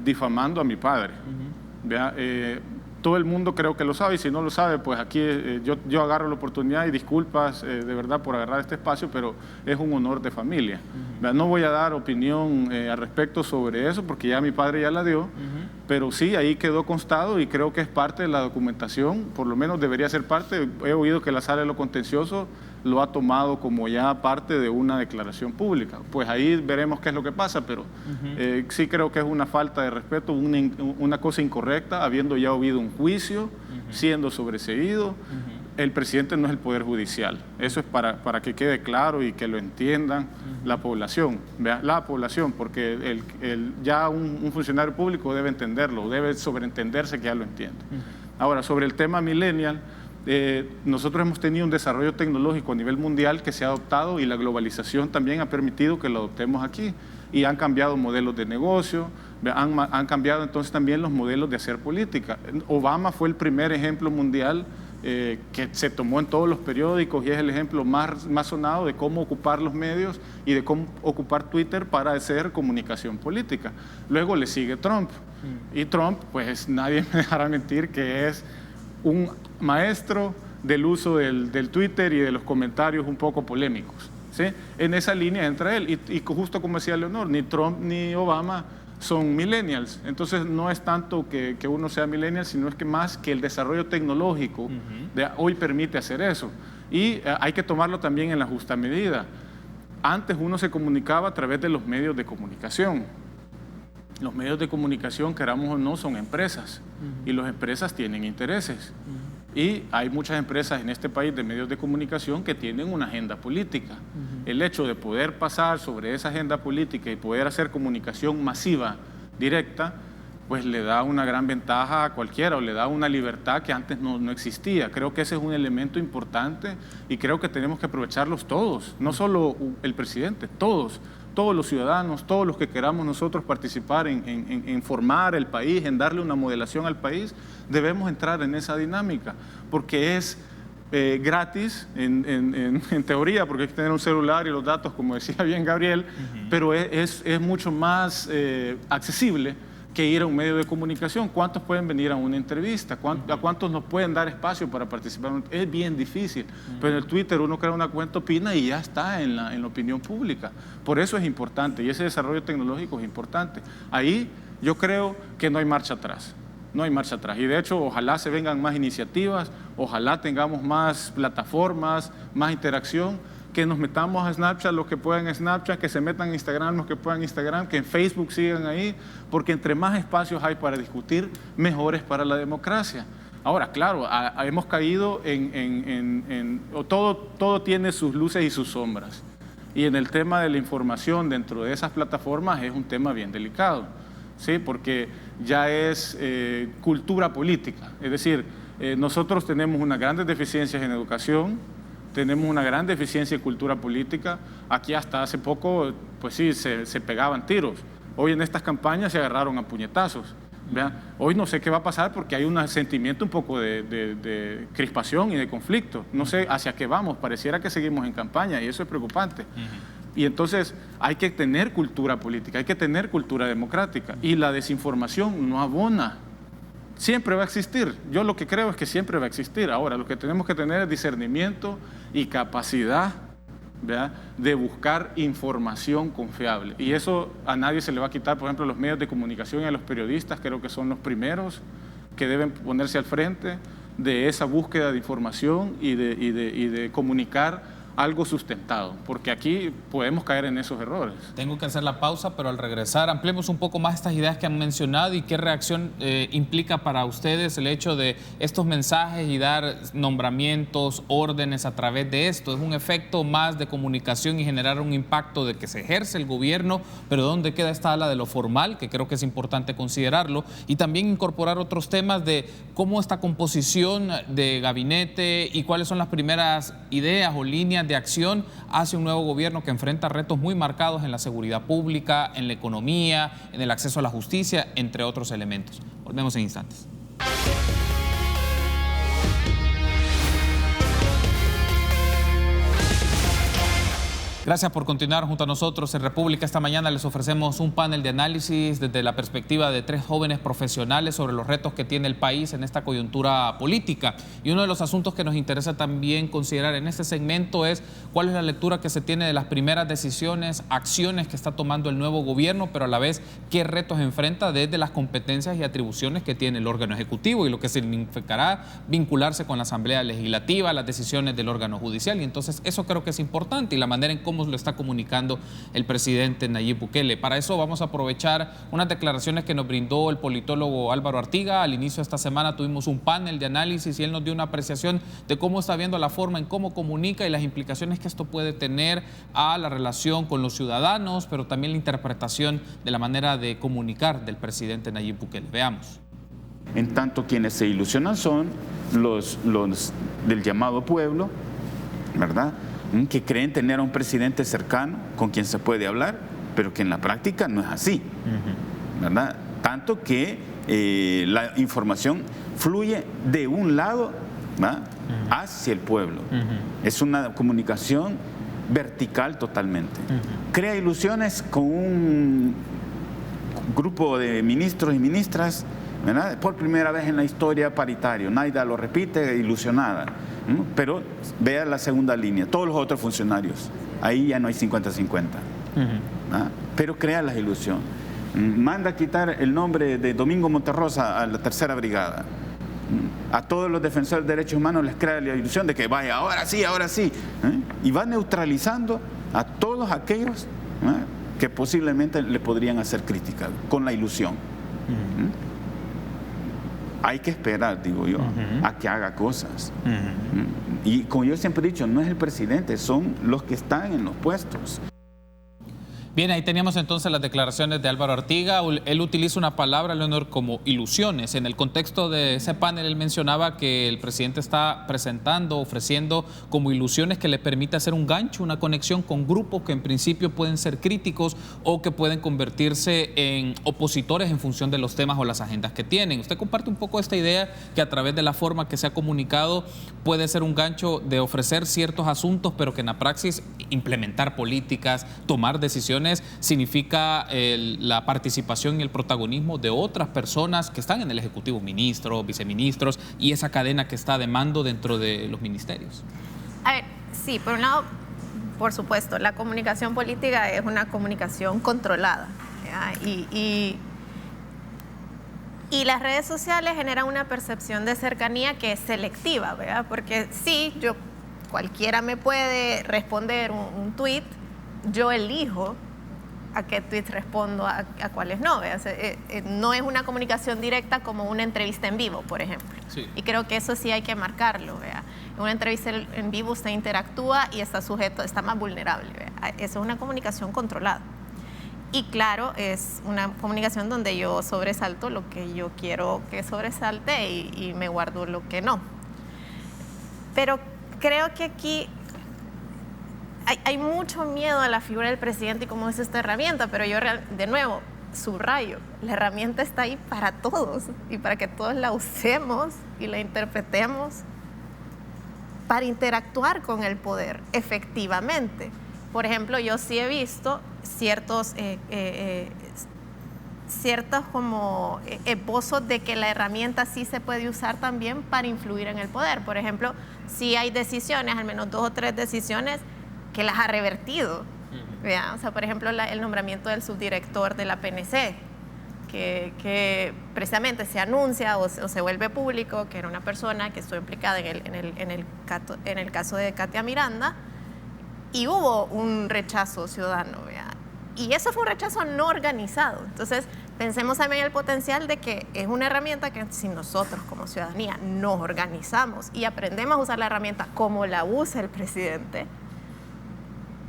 difamando a mi padre. Todo el mundo creo que lo sabe, y si no lo sabe, pues aquí yo agarro la oportunidad y disculpas de verdad por agarrar este espacio, pero es un honor de familia. No voy a dar opinión al respecto sobre eso, porque ya mi padre ya la dio, pero sí, ahí quedó constado y creo que es parte de la documentación, por lo menos debería ser parte. He oído que la Sala de lo Contencioso lo ha tomado como ya parte de una declaración pública. Pues ahí veremos qué es lo que pasa, pero sí creo que es una falta de respeto, una cosa incorrecta, habiendo ya habido un juicio, siendo sobreseído. El presidente no es el Poder Judicial. Eso es para que quede claro y que lo entiendan la población. La población, porque ya un funcionario público debe entenderlo, debe sobreentenderse que ya lo entiende. Ahora, sobre el tema millennial, nosotros hemos tenido un desarrollo tecnológico a nivel mundial que se ha adoptado, y la globalización también ha permitido que lo adoptemos aquí, y han cambiado modelos de negocio, han cambiado entonces también los modelos de hacer política. Obama fue el primer ejemplo mundial que se tomó en todos los periódicos, y es el ejemplo más sonado de cómo ocupar los medios y de cómo ocupar Twitter para hacer comunicación política. Luego le sigue Trump, y Trump, pues nadie me dejará mentir que es un maestro del uso del Twitter y de los comentarios un poco polémicos, ¿sí? En esa línea entra él, y justo como decía Leonor, ni Trump ni Obama son millennials. Entonces no es tanto que uno sea millennial, sino es que más que el desarrollo tecnológico de hoy permite hacer eso. Y hay que tomarlo también en la justa medida. Antes uno se comunicaba a través de los medios de comunicación. Los medios de comunicación, queramos o no, son empresas, y las empresas tienen intereses. Y hay muchas empresas en este país de medios de comunicación que tienen una agenda política. El hecho de poder pasar sobre esa agenda política y poder hacer comunicación masiva, directa, pues le da una gran ventaja a cualquiera, o le da una libertad que antes no existía. Creo que ese es un elemento importante, y creo que tenemos que aprovecharlos todos, no solo el presidente, todos los ciudadanos, todos los que queramos nosotros participar en formar el país, en darle una modelación al país, debemos entrar en esa dinámica, porque es gratis en teoría, porque hay que tener un celular y los datos, como decía bien Gabriel, pero es mucho más accesible que ir a un medio de comunicación. ¿Cuántos pueden venir a una entrevista? ¿A cuántos nos pueden dar espacio para participar? Es bien difícil. Pero en el Twitter uno crea una cuenta, opina y ya está en la opinión pública. Por eso es importante, y ese desarrollo tecnológico es importante. Ahí yo creo que no hay marcha atrás. No hay marcha atrás. Y de hecho, ojalá se vengan más iniciativas, ojalá tengamos más plataformas, más interacción, que nos metamos a Snapchat los que puedan Snapchat, que se metan a Instagram los que puedan Instagram, que en Facebook sigan ahí, porque entre más espacios hay para discutir, mejores para la democracia. Ahora, claro, hemos caído todo tiene sus luces y sus sombras. Y en el tema de la información dentro de esas plataformas es un tema bien delicado, ¿sí? Porque ya es cultura política. Es decir, nosotros tenemos unas grandes deficiencias en educación, tenemos una gran deficiencia en cultura política. Aquí hasta hace poco, pues sí, se pegaban tiros. Hoy en estas campañas se agarraron a puñetazos. ¿Vean? Hoy no sé qué va a pasar, porque hay un sentimiento un poco de crispación y de conflicto. No sé hacia qué vamos, pareciera que seguimos en campaña, y eso es preocupante. Y entonces hay que tener cultura política, hay que tener cultura democrática, y la desinformación no abona. Siempre va a existir. Yo lo que creo es que siempre va a existir. Ahora, lo que tenemos que tener es discernimiento y capacidad, ¿verdad?, de buscar información confiable. Y eso a nadie se le va a quitar. Por ejemplo, los medios de comunicación y a los periodistas creo que son los primeros que deben ponerse al frente. de esa búsqueda de información y de comunicar algo sustentado, porque aquí podemos caer en esos errores. Tengo que hacer la pausa, pero al regresar ampliemos un poco más estas ideas que han mencionado y qué reacción implica para ustedes el hecho de estos mensajes y dar nombramientos, órdenes a través de esto. Es un efecto más de comunicación y generar un impacto de que se ejerce el gobierno, pero ¿dónde queda esta ala de lo formal? Que creo que es importante considerarlo, y también incorporar otros temas de cómo esta composición de gabinete y cuáles son las primeras ideas o líneas de acción hacia un nuevo gobierno que enfrenta retos muy marcados en la seguridad pública, en la economía, en el acceso a la justicia, entre otros elementos. Volvemos en instantes. Gracias por continuar junto a nosotros en República. Esta mañana les ofrecemos un panel de análisis desde la perspectiva de 3 jóvenes profesionales sobre los retos que tiene el país en esta coyuntura política. Y uno de los asuntos que nos interesa también considerar en este segmento es cuál es la lectura que se tiene de las primeras decisiones, acciones que está tomando el nuevo gobierno, pero a la vez qué retos enfrenta desde las competencias y atribuciones que tiene el órgano ejecutivo y lo que significará vincularse con la Asamblea Legislativa, las decisiones del órgano judicial. Y entonces eso creo que es importante, y la manera en cómo lo está comunicando el presidente Nayib Bukele. Para eso vamos a aprovechar unas declaraciones que nos brindó el politólogo Álvaro Artiga. Al inicio de esta semana tuvimos un panel de análisis y él nos dio una apreciación de cómo está viendo la forma en cómo comunica y las implicaciones que esto puede tener a la relación con los ciudadanos, pero también la interpretación de la manera de comunicar del presidente Nayib Bukele. Veamos. En tanto, quienes se ilusionan son los del llamado pueblo, ¿verdad?, que creen tener a un presidente cercano con quien se puede hablar, pero que en la práctica no es así, ¿verdad? Tanto que la información fluye de un lado, ¿verdad?, hacia el pueblo. Es una comunicación vertical totalmente. Crea ilusiones con un grupo de ministros y ministras, ¿verdad?, por primera vez en la historia paritario. Naida lo repite, ilusionada. Pero vea la segunda línea, todos los otros funcionarios, ahí ya no hay 50-50. Pero crea la ilusión. Manda a quitar el nombre de Domingo Monterrosa a la 3ª Brigada. A todos los defensores de derechos humanos les crea la ilusión de que vaya, ahora sí. Y va neutralizando a todos aquellos que posiblemente le podrían hacer crítica con la ilusión. Hay que esperar, digo yo, a que haga cosas. Y como yo siempre he dicho, no es el presidente, son los que están en los puestos. Bien, ahí teníamos entonces las declaraciones de Álvaro Artiga. Él utiliza una palabra, Leonor, como ilusiones. En el contexto de ese panel, él mencionaba que el presidente está presentando, ofreciendo como ilusiones que le permite hacer un gancho, una conexión con grupos que en principio pueden ser críticos o que pueden convertirse en opositores en función de los temas o las agendas que tienen. ¿Usted comparte un poco esta idea que a través de la forma que se ha comunicado puede ser un gancho de ofrecer ciertos asuntos, pero que en la praxis implementar políticas, tomar decisiones, significa la participación y el protagonismo de otras personas que están en el Ejecutivo, ministros, viceministros, y esa cadena que está de mando dentro de los ministerios? A ver, sí, por un lado, por supuesto, la comunicación política es una comunicación controlada, y las redes sociales generan una percepción de cercanía que es selectiva, ¿verdad? Porque sí, cualquiera me puede responder un tuit, yo elijo a qué tweets respondo, a cuáles no. No es una comunicación directa como una entrevista en vivo, por ejemplo. Sí. Y creo que eso sí hay que marcarlo. En una entrevista en vivo usted interactúa y está sujeto, está más vulnerable. Eso es una comunicación controlada. Y claro, es una comunicación donde yo sobresalto lo que yo quiero que sobresalte y me guardo lo que no. Pero creo que aquí hay mucho miedo a la figura del presidente y cómo es esta herramienta, pero yo de nuevo subrayo, la herramienta está ahí para todos y para que todos la usemos y la interpretemos para interactuar con el poder efectivamente. Por ejemplo, yo sí he visto ciertos como esbozos de que la herramienta sí se puede usar también para influir en el poder. Por ejemplo, sí hay decisiones, al menos 2 o 3 decisiones que las ha revertido. O sea, por ejemplo, el nombramiento del subdirector de la PNC. que precisamente se anuncia o se vuelve público que era una persona que estuvo implicada en el caso de Katia Miranda, y hubo un rechazo ciudadano, ¿verdad? Y eso fue un rechazo no organizado. Entonces, pensemos también en el potencial de que es una herramienta que si nosotros como ciudadanía nos organizamos y aprendemos a usar la herramienta como la usa el presidente,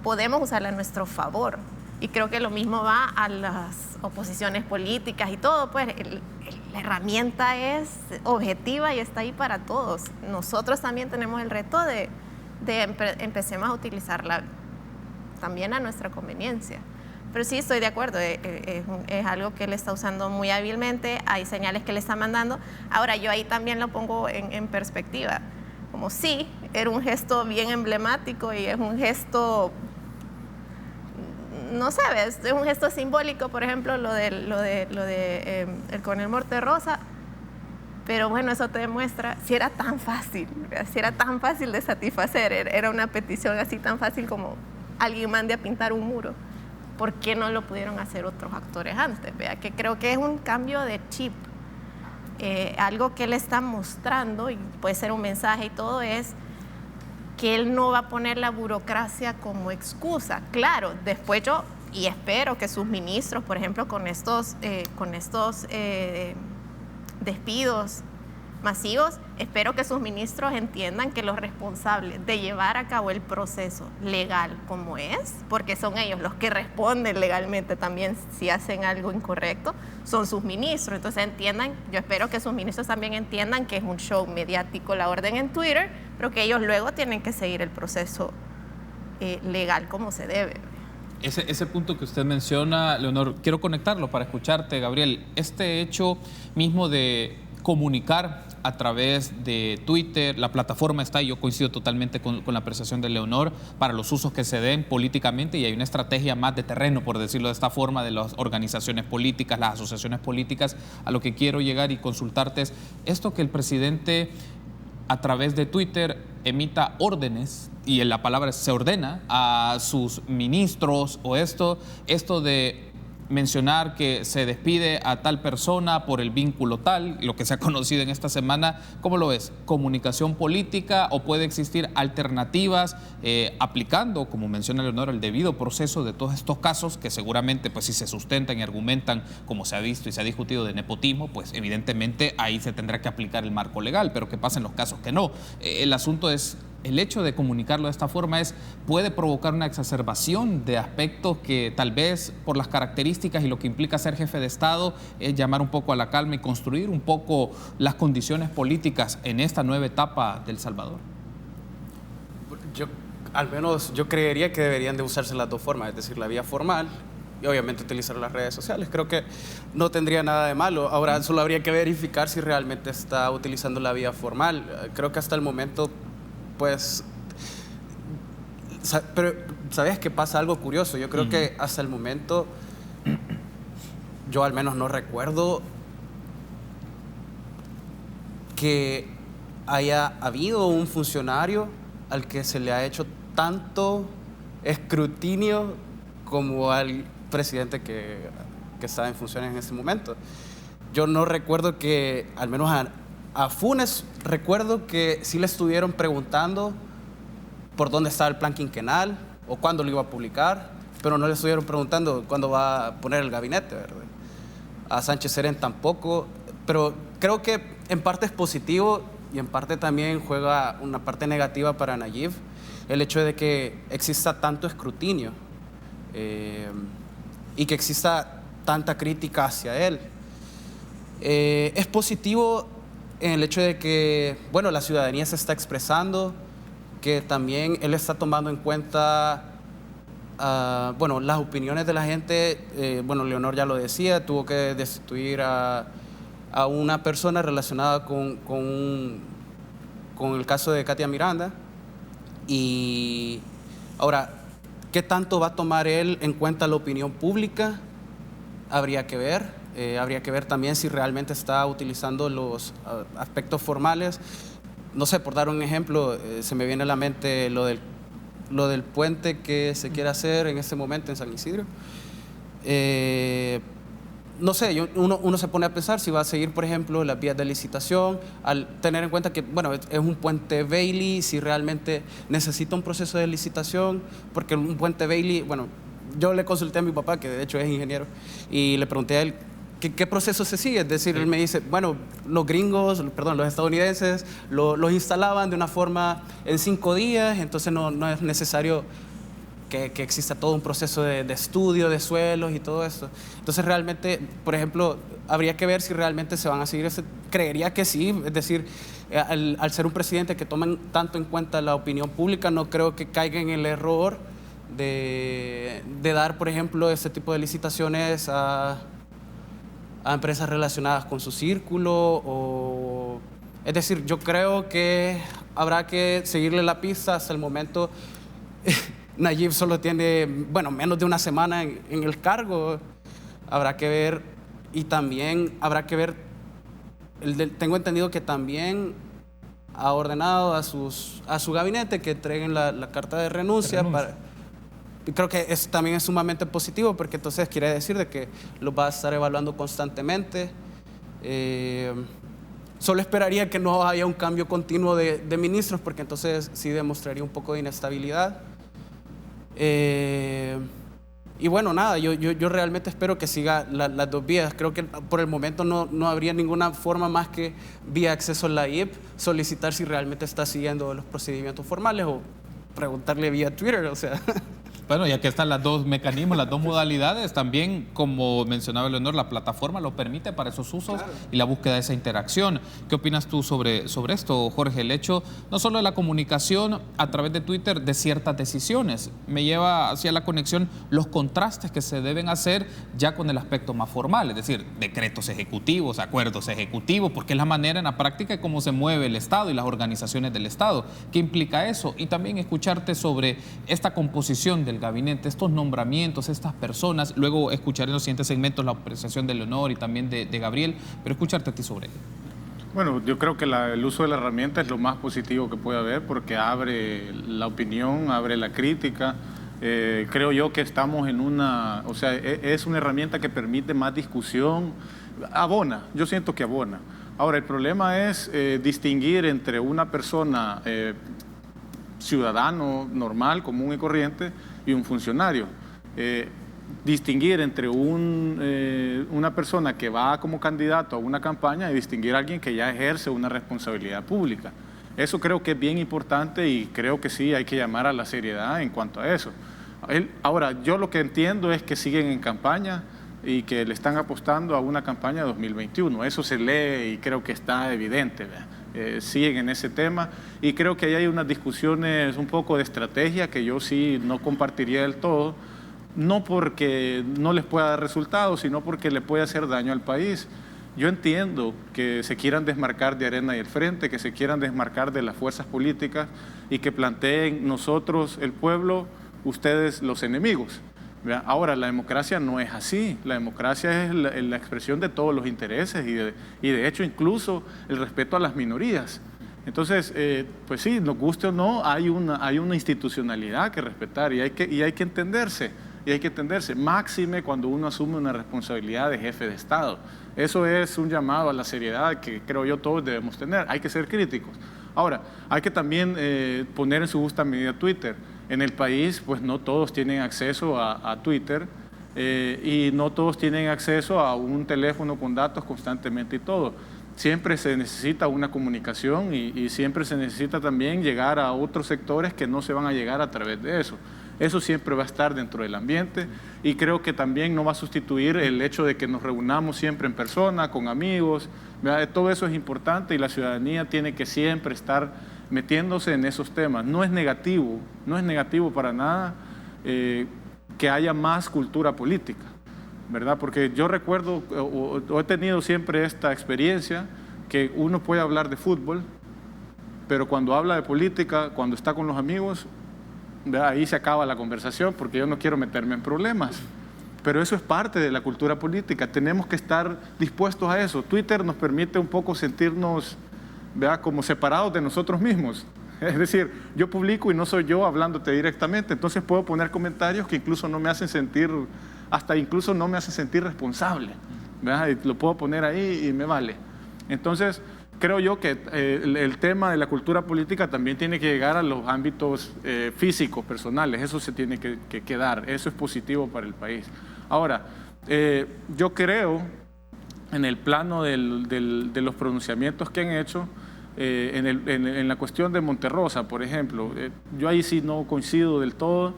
podemos usarla a nuestro favor. Y creo que lo mismo va a las oposiciones políticas y todo, pues la herramienta es objetiva y está ahí para todos. Nosotros también tenemos el reto de empecemos a utilizarla también a nuestra conveniencia. Pero sí, estoy de acuerdo, es algo que él está usando muy hábilmente, hay señales que le está mandando. Ahora, yo ahí también lo pongo en perspectiva, como sí, era un gesto bien emblemático y es un gesto, no sabes, es un gesto simbólico, por ejemplo, lo de el coronel Monterrosa, pero bueno, eso te demuestra si era tan fácil de satisfacer, era una petición así tan fácil como alguien mande a pintar un muro. ¿Por qué no lo pudieron hacer otros actores antes? ¿Vea? Que creo que es un cambio de chip. Algo que él está mostrando, y puede ser un mensaje y todo, es que él no va a poner la burocracia como excusa. Claro, después yo, y espero que sus ministros, por ejemplo, con estos despidos masivos, espero que sus ministros entiendan que los responsables de llevar a cabo el proceso legal como es, porque son ellos los que responden legalmente también si hacen algo incorrecto, son sus ministros. Entonces entiendan, yo espero que sus ministros también entiendan que es un show mediático la orden en Twitter, pero que ellos luego tienen que seguir el proceso legal como se debe. Ese punto que usted menciona, Leonor, quiero conectarlo para escucharte, Gabriel. Este hecho mismo de comunicar a través de Twitter, la plataforma está, y yo coincido totalmente con la apreciación de Leonor, para los usos que se den políticamente, y hay una estrategia más de terreno, por decirlo de esta forma, de las organizaciones políticas, las asociaciones políticas. A lo que quiero llegar y consultarte es esto que el presidente a través de Twitter emita órdenes, y la palabra se ordena a sus ministros, o esto de mencionar que se despide a tal persona por el vínculo tal, lo que se ha conocido en esta semana. ¿Cómo lo ves? ¿Comunicación política o puede existir alternativas aplicando, como menciona Leonor, el debido proceso de todos estos casos que seguramente, pues si se sustentan y argumentan, como se ha visto y se ha discutido, de nepotismo, pues evidentemente ahí se tendrá que aplicar el marco legal, pero ¿qué pasa en los casos que no? El asunto es, el hecho de comunicarlo de esta forma puede provocar una exacerbación de aspectos que tal vez por las características y lo que implica ser jefe de Estado es llamar un poco a la calma y construir un poco las condiciones políticas en esta nueva etapa de El Salvador. Al menos yo creería que deberían de usarse las dos formas, es decir, la vía formal y obviamente utilizar las redes sociales. Creo que no tendría nada de malo. Ahora solo habría que verificar si realmente está utilizando la vía formal. Creo que hasta el momento, pues, pero ¿sabes qué pasa? Algo curioso. Yo creo que hasta el momento, yo al menos no recuerdo que haya habido un funcionario al que se le ha hecho tanto escrutinio como al presidente que está en funciones en este momento. Yo no recuerdo que, al menos a Funes, recuerdo que sí le estuvieron preguntando por dónde estaba el plan quinquenal o cuándo lo iba a publicar, pero no le estuvieron preguntando cuándo va a poner el gabinete, ¿verdad? A Sánchez Serén tampoco, pero creo que en parte es positivo y en parte también juega una parte negativa para Nayib el hecho de que exista tanto escrutinio y que exista tanta crítica hacia él. Es positivo en el hecho de que, bueno, la ciudadanía se está expresando, que también él está tomando en cuenta, bueno, las opiniones de la gente. Bueno, Leonor ya lo decía, tuvo que destituir a una persona relacionada con el caso de Katia Miranda. Y ahora, ¿qué tanto va a tomar él en cuenta la opinión pública? Habría que ver. Habría que ver también si realmente está utilizando los aspectos formales. No sé, por dar un ejemplo, se me viene a la mente lo del puente que se quiere hacer en este momento en San Isidro. no sé, uno se pone a pensar si va a seguir, por ejemplo, las vías de licitación, al tener en cuenta que, bueno, es un puente Bailey, si realmente necesita un proceso de licitación, porque un puente Bailey, bueno, yo le consulté a mi papá, que de hecho es ingeniero, y le pregunté a él qué proceso se sigue. Es decir, él me dice, bueno, los estadounidenses los instalaban de una forma en 5 días, entonces no es necesario que exista todo un proceso de estudio de suelos y todo eso. Entonces realmente, por ejemplo, habría que ver si realmente se van a seguir creería que sí, es decir, al ser un presidente que toman tanto en cuenta la opinión pública, no creo que caiga en el error de dar, por ejemplo, ese tipo de licitaciones a empresas relacionadas con su círculo. Es decir, yo creo que habrá que seguirle la pista hasta el momento. Nayib solo tiene, bueno, menos de una semana en el cargo. Habrá que ver, y también habrá que ver, tengo entendido que también ha ordenado a su gabinete que entreguen la carta de renuncia. Creo que eso también es sumamente positivo, porque entonces quiere decir de que los va a estar evaluando constantemente. Solo esperaría que no haya un cambio continuo de ministros, porque entonces sí demostraría un poco de inestabilidad. Y bueno, nada, yo realmente espero que siga las 2 vías. Creo que por el momento no habría ninguna forma más que vía acceso a la IEP solicitar si realmente está siguiendo los procedimientos formales o preguntarle vía Twitter, o sea. Bueno, ya que están los 2 mecanismos, las 2 modalidades, también, como mencionaba Leonor, la plataforma lo permite para esos usos, claro, y la búsqueda de esa interacción. ¿Qué opinas tú sobre esto, Jorge? El hecho no solo de la comunicación a través de Twitter de ciertas decisiones, me lleva hacia la conexión los contrastes que se deben hacer ya con el aspecto más formal, es decir, decretos ejecutivos, acuerdos ejecutivos, porque es la manera en la práctica de cómo se mueve el Estado y las organizaciones del Estado. ¿Qué implica eso? Y también escucharte sobre esta composición del gabinete, estos nombramientos, estas personas. Luego escucharé en los siguientes segmentos la apreciación de Leonor y también de Gabriel, pero escucharte a ti sobre ello. Bueno, yo creo que el uso de la herramienta es lo más positivo que puede haber, porque abre la opinión, abre la crítica. Creo yo que estamos en es una herramienta que permite más discusión, abona, yo siento que abona. Ahora, el problema es distinguir entre una persona ciudadano normal, común y corriente, y un funcionario. Distinguir entre una persona que va como candidato a una campaña y distinguir a alguien que ya ejerce una responsabilidad pública. Eso creo que es bien importante y creo que sí hay que llamar a la seriedad en cuanto a eso. Ahora, yo lo que entiendo es que siguen en campaña y que le están apostando a una campaña de 2021. Eso se lee y creo que está evidente, ¿verdad? Siguen en ese tema y creo que ahí hay unas discusiones un poco de estrategia que yo sí no compartiría del todo, no porque no les pueda dar resultados, sino porque le puede hacer daño al país. Yo entiendo que se quieran desmarcar de Arena y el Frente, que se quieran desmarcar de las fuerzas políticas y que planteen nosotros, el pueblo, ustedes los enemigos. Ahora, la democracia no es así. La democracia es la expresión de todos los intereses y de hecho incluso el respeto a las minorías. Entonces, pues sí, nos guste o no, hay una institucionalidad que respetar y hay que entenderse. Y hay que entenderse, máxime cuando uno asume una responsabilidad de jefe de Estado. Eso es un llamado a la seriedad que creo yo todos debemos tener. Hay que ser críticos. Ahora, hay que también poner en su justa medida Twitter. En el país, pues no todos tienen acceso a Twitter y no todos tienen acceso a un teléfono con datos constantemente y todo. Siempre se necesita una comunicación y siempre se necesita también llegar a otros sectores que no se van a llegar a través de eso. Eso siempre va a estar dentro del ambiente y creo que también no va a sustituir el hecho de que nos reunamos siempre en persona, con amigos, ¿verdad? Todo eso es importante y la ciudadanía tiene que siempre estar metiéndose en esos temas. No es negativo para nada que haya más cultura política, ¿verdad? Porque yo recuerdo o he tenido siempre esta experiencia que uno puede hablar de fútbol, pero cuando habla de política, cuando está con los amigos, ¿verdad? Ahí se acaba la conversación porque yo no quiero meterme en problemas. Pero eso es parte de la cultura política, tenemos que estar dispuestos a eso. Twitter nos permite un poco sentirnos, ¿verdad?, como separados de nosotros mismos. Es decir, yo publico y no soy yo hablándote directamente, entonces puedo poner comentarios que incluso no me hacen sentir, hasta incluso no me hacen sentir responsable. ¿verdad? Y lo puedo poner ahí y me vale. Entonces, creo yo que el tema de la cultura política también tiene que llegar a los ámbitos físicos, personales. Eso se tiene que dar. Eso es positivo para el país. Ahora, yo creo, en el plano de los pronunciamientos que han hecho, en la cuestión de Monterrosa, por ejemplo, yo ahí sí no coincido del todo,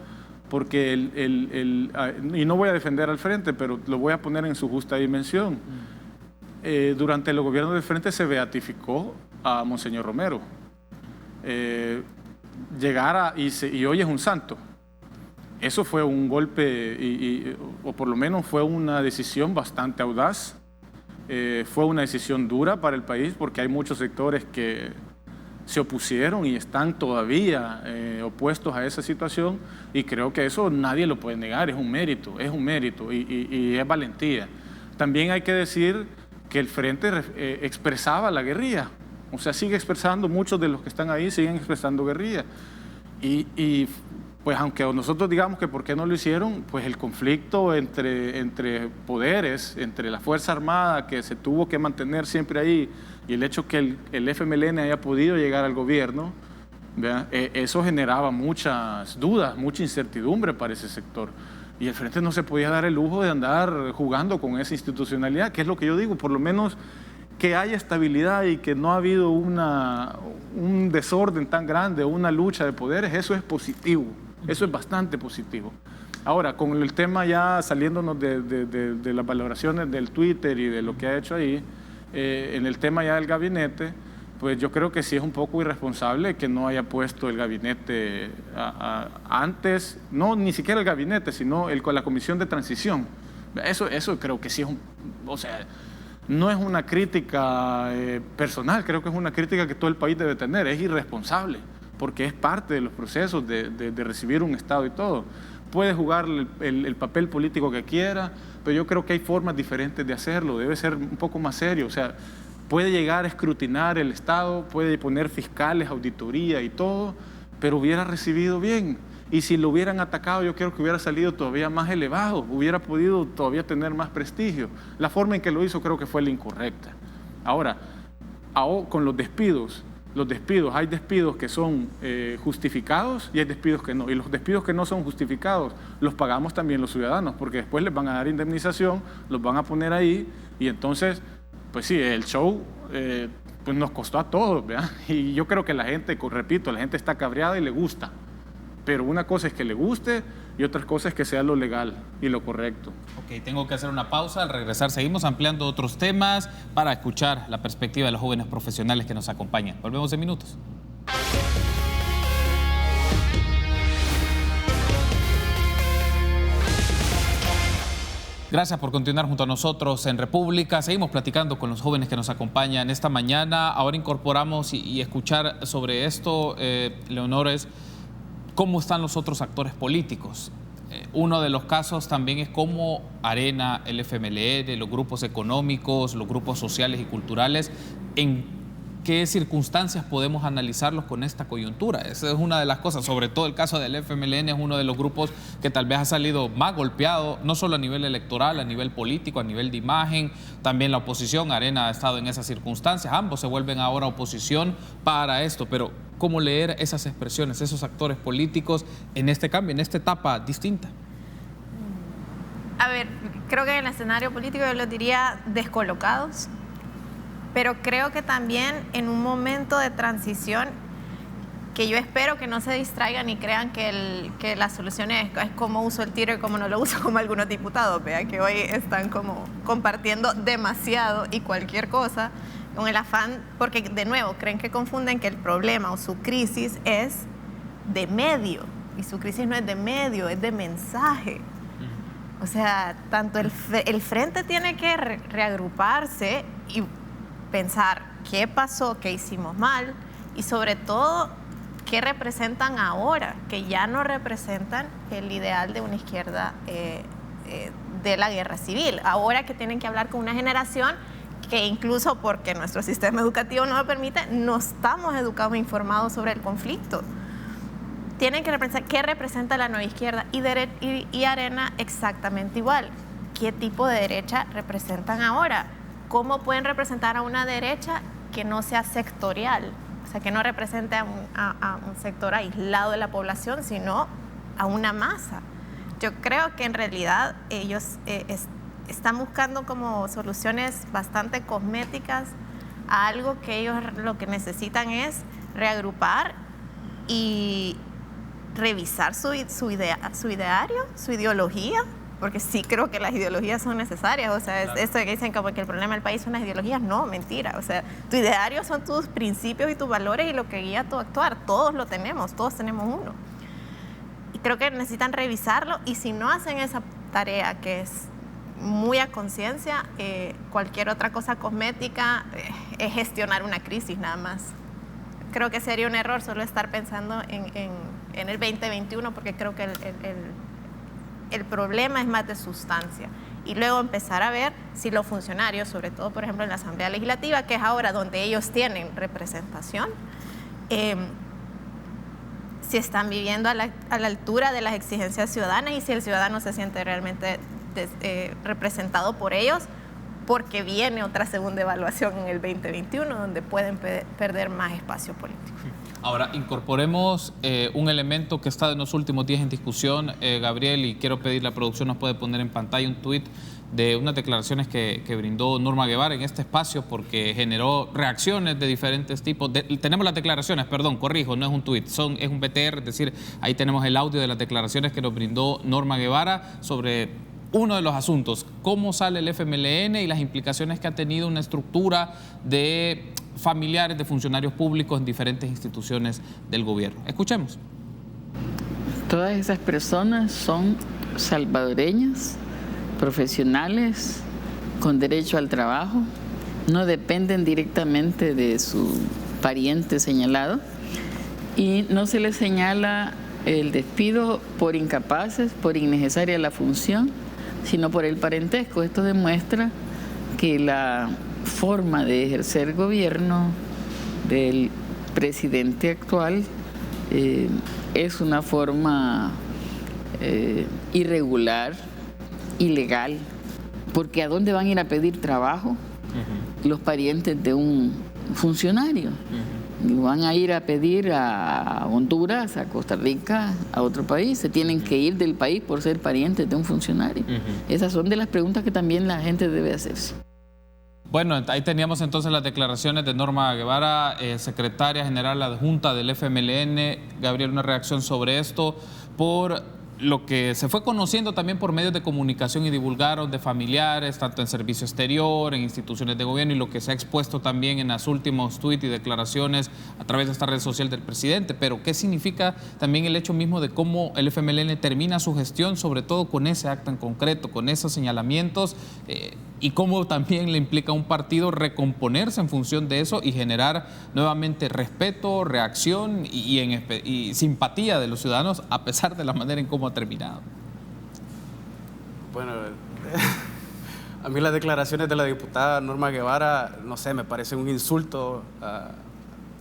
porque y no voy a defender al Frente, pero lo voy a poner en su justa dimensión. Durante el gobierno del Frente se beatificó a Monseñor Romero. Y hoy es un santo. Eso fue un golpe, o por lo menos fue una decisión bastante audaz. Fue una decisión dura para el país, porque hay muchos sectores que se opusieron y están todavía opuestos a esa situación, y creo que eso nadie lo puede negar, es un mérito y es valentía. También hay que decir que el Frente expresaba la guerrilla, o sea, sigue expresando, muchos de los que están ahí siguen expresando guerrilla, y pues aunque nosotros digamos que por qué no lo hicieron, pues el conflicto entre poderes, entre la Fuerza Armada, que se tuvo que mantener siempre ahí, y el hecho que el FMLN haya podido llegar al gobierno, eso generaba muchas dudas, mucha incertidumbre para ese sector. Y el Frente no se podía dar el lujo de andar jugando con esa institucionalidad, que es lo que yo digo, por lo menos que haya estabilidad y que no ha habido un desorden tan grande, una lucha de poderes, eso es positivo, eso es bastante positivo. Ahora, con el tema ya saliéndonos de las valoraciones del Twitter y de lo que ha hecho ahí, en el tema ya del gabinete, pues yo creo que sí es un poco irresponsable que no haya puesto el gabinete antes, no ni siquiera el gabinete, sino la comisión de transición. Eso creo que sí es o sea, no es una crítica personal, creo que es una crítica que todo el país debe tener. Es irresponsable, porque es parte de los procesos de recibir un Estado y todo. Puede jugar el papel político que quiera, pero yo creo que hay formas diferentes de hacerlo, debe ser un poco más serio, o sea, puede llegar a escrutinar el Estado, puede poner fiscales, auditoría y todo, pero hubiera recibido bien. Y si lo hubieran atacado, yo creo que hubiera salido todavía más elevado, hubiera podido todavía tener más prestigio. La forma en que lo hizo creo que fue la incorrecta. Ahora con los despidos, hay despidos que son justificados y hay despidos que no. Y los despidos que no son justificados los pagamos también los ciudadanos, porque después les van a dar indemnización, los van a poner ahí, y entonces, pues sí, el show pues nos costó a todos, ¿verdad? Y yo creo que la gente, repito, la gente está cabreada y le gusta. Pero una cosa es que le guste y otra cosa es que sea lo legal y lo correcto. Ok, tengo que hacer una pausa. Al regresar seguimos ampliando otros temas para escuchar la perspectiva de los jóvenes profesionales que nos acompañan. Volvemos en minutos. Gracias por continuar junto a nosotros en República. Seguimos platicando con los jóvenes que nos acompañan esta mañana. Ahora incorporamos y escuchar sobre esto, Leonor, es cómo están los otros actores políticos. Uno de los casos también es cómo Arena, el FMLN, los grupos económicos, los grupos sociales y culturales, en qué circunstancias podemos analizarlos con esta coyuntura. Esa es una de las cosas, sobre todo el caso del FMLN es uno de los grupos que tal vez ha salido más golpeado, no solo a nivel electoral, a nivel político, a nivel de imagen, también la oposición. Arena ha estado en esas circunstancias, ambos se vuelven ahora oposición para esto, pero ¿cómo leer esas expresiones, esos actores políticos en este cambio, en esta etapa distinta? A ver, creo que en el escenario político yo los diría descolocados, pero creo que también en un momento de transición que yo espero que no se distraigan y crean que la solución es cómo uso el tiro y cómo no lo uso, como algunos diputados, ¿vea? Que hoy están como compartiendo demasiado y cualquier cosa con el afán, porque de nuevo creen que confunden que el problema o su crisis es de medio, y su crisis no es de medio, es de mensaje. O sea, tanto el Frente tiene que reagruparse y pensar qué pasó, qué hicimos mal, y sobre todo qué representan ahora, que ya no representan el ideal de una izquierda de la guerra civil. Ahora que tienen que hablar con una generación que incluso porque nuestro sistema educativo no lo permite, no estamos educados e informados sobre el conflicto. Tienen que repensar qué representa la nueva izquierda, y Arena exactamente igual. qué tipo de derecha representan ahora. ¿Cómo pueden representar a una derecha que no sea sectorial? O sea, que no represente a un sector aislado de la población, sino a una masa. Yo creo que en realidad ellos están buscando como soluciones bastante cosméticas a algo que ellos lo que necesitan es reagrupar y revisar su ideario, su ideología, porque sí creo que las ideologías son necesarias. O sea, claro. Esto que dicen como que el problema del país son las ideologías, no, mentira. O sea, tu ideario son tus principios y tus valores y lo que guía tu actuar. Todos lo tenemos, todos tenemos uno. Y creo que necesitan revisarlo, y si no hacen esa tarea que es muy a conciencia, cualquier otra cosa cosmética es gestionar una crisis nada más. Creo que sería un error solo estar pensando en el 2021, porque creo que el problema es más de sustancia. Y luego empezar a ver si los funcionarios, sobre todo por ejemplo en la Asamblea Legislativa, que es ahora donde ellos tienen representación, si están viviendo a la altura de las exigencias ciudadanas y si el ciudadano se siente realmente representado por ellos, porque viene otra segunda evaluación en el 2021 donde pueden perder más espacio político. Ahora, incorporemos un elemento que está en los últimos días en discusión, Gabriel, y quiero pedir la producción nos puede poner en pantalla un tuit de unas declaraciones que brindó Norma Guevara en este espacio, porque generó reacciones de diferentes tipos. Tenemos las declaraciones, perdón, corrijo, no es un tuit, es un BTR, es decir, ahí tenemos el audio de las declaraciones que nos brindó Norma Guevara sobre uno de los asuntos, cómo sale el FMLN y las implicaciones que ha tenido una estructura de familiares de funcionarios públicos en diferentes instituciones del gobierno. Escuchemos. Todas esas personas son salvadoreñas, profesionales, con derecho al trabajo, no dependen directamente de su pariente señalado y no se les señala el despido por incapaces, por innecesaria la función, sino por el parentesco. Esto demuestra que la forma de ejercer gobierno del presidente actual es una forma irregular, ilegal, porque ¿a dónde van a ir a pedir trabajo los parientes de un funcionario? Van a ir a pedir a Honduras, a Costa Rica, a otro país. Se tienen que ir del país por ser parientes de un funcionario. Esas son de las preguntas que también la gente debe hacerse. Bueno, ahí teníamos entonces las declaraciones de Norma Guevara, secretaria general adjunta del FMLN. Gabriel, una reacción sobre esto por lo que se fue conociendo también por medios de comunicación y divulgaron de familiares, tanto en servicio exterior, en instituciones de gobierno, y lo que se ha expuesto también en los últimos tuits y declaraciones a través de esta red social del presidente. Pero ¿qué significa también el hecho mismo de cómo el FMLN termina su gestión, sobre todo con ese acto en concreto, con esos señalamientos, y cómo también le implica a un partido recomponerse en función de eso y generar nuevamente respeto, reacción y simpatía de los ciudadanos a pesar de la manera en cómo ha terminado? Bueno, a mí las declaraciones de la diputada Norma Guevara, no sé, me parece un insulto a...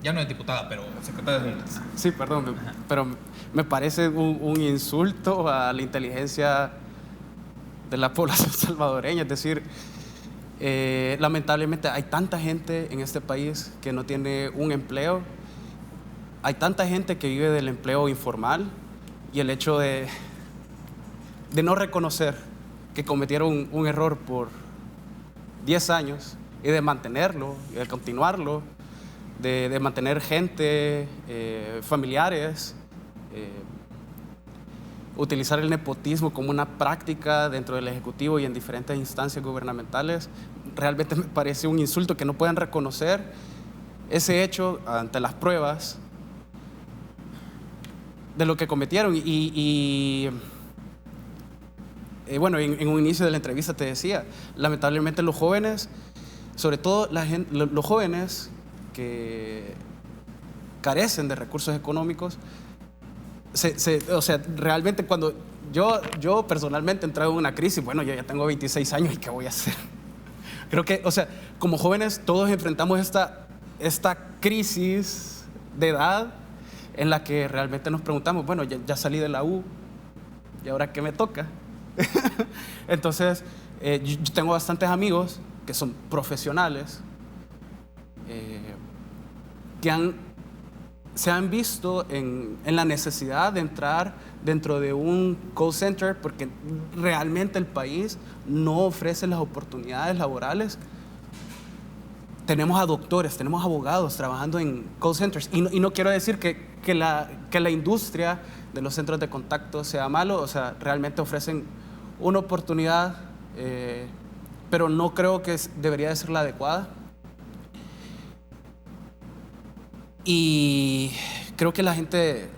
Ya no es diputada, pero secretaria de Juntas. Sí, perdón, pero me parece un insulto a la inteligencia de la población salvadoreña. Es decir, lamentablemente hay tanta gente en este país que no tiene un empleo, hay tanta gente que vive del empleo informal, y el hecho de no reconocer que cometieron un error por 10 años y de mantenerlo, y de continuarlo, de mantener gente, familiares, utilizar el nepotismo como una práctica dentro del Ejecutivo y en diferentes instancias gubernamentales, realmente me parece un insulto que no puedan reconocer ese hecho ante las pruebas de lo que cometieron. Bueno, en un inicio de la entrevista te decía, lamentablemente los jóvenes, sobre todo los jóvenes que carecen de recursos económicos, o sea, realmente cuando yo personalmente entré en una crisis, bueno, yo ya tengo 26 años y ¿qué voy a hacer? Creo que, o sea, como jóvenes todos enfrentamos esta crisis de edad en la que realmente nos preguntamos, bueno, ya salí de la U, ¿y ahora qué me toca? Entonces, yo tengo bastantes amigos que son profesionales, que se han visto en la necesidad de entrar dentro de un call center porque realmente el país no ofrece las oportunidades laborales. Tenemos a doctores, tenemos abogados trabajando en call centers y no quiero decir que la industria de los centros de contacto sea malo, o sea, realmente ofrecen una oportunidad, pero no creo que debería de ser la adecuada. Y creo que la gente,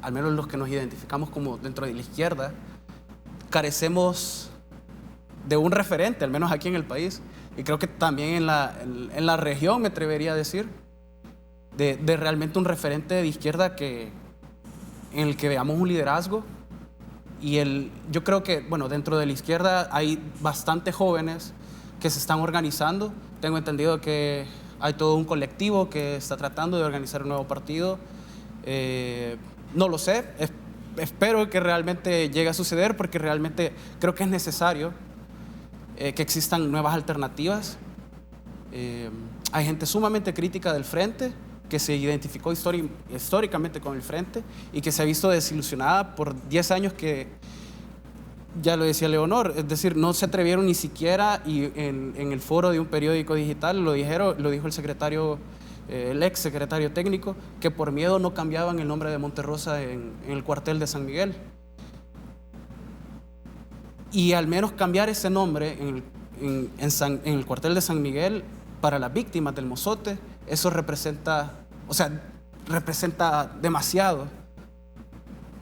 al menos los que nos identificamos como dentro de la izquierda, carecemos de un referente, al menos aquí en el país, y creo que también en la región, me atrevería a decir, de realmente un referente de izquierda en el que veamos un liderazgo. Y yo creo que, bueno, dentro de la izquierda hay bastantes jóvenes que se están organizando. Tengo entendido que hay todo un colectivo que está tratando de organizar un nuevo partido. No lo sé, espero que realmente llegue a suceder porque realmente creo que es necesario que existan nuevas alternativas. Hay gente sumamente crítica del Frente que se identificó históricamente con el Frente y que se ha visto desilusionada por 10 años que, ya lo decía Leonor, es decir, no se atrevieron ni siquiera, y en el foro de un periódico digital lo dijo el ex secretario técnico, que por miedo no cambiaban el nombre de Monterrosa en el cuartel de San Miguel. Y al menos cambiar ese nombre en el cuartel de San Miguel para las víctimas del Mozote, eso representa demasiado.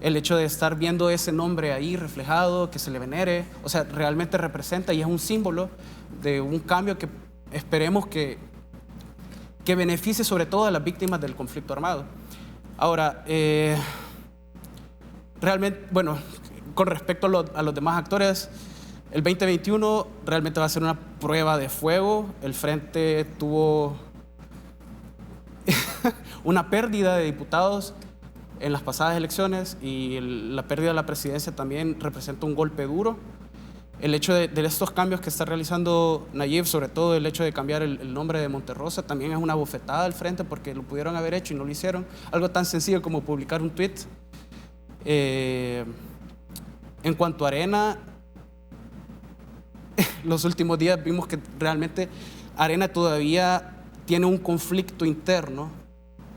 El hecho de estar viendo ese nombre ahí reflejado, que se le venere, o sea, realmente representa y es un símbolo de un cambio que esperemos que beneficie sobre todo a las víctimas del conflicto armado. Ahora, realmente, bueno, con respecto a los demás actores, el 2021 realmente va a ser una prueba de fuego. El Frente tuvo una pérdida de diputados en las pasadas elecciones y la pérdida de la presidencia también representa un golpe duro. El hecho de estos cambios que está realizando Nayib, sobre todo el hecho de cambiar el nombre de Monterrosa, también es una bofetada al Frente porque lo pudieron haber hecho y no lo hicieron. Algo tan sencillo como publicar un tweet. En cuanto a Arena, los últimos días vimos que realmente Arena todavía tiene un conflicto interno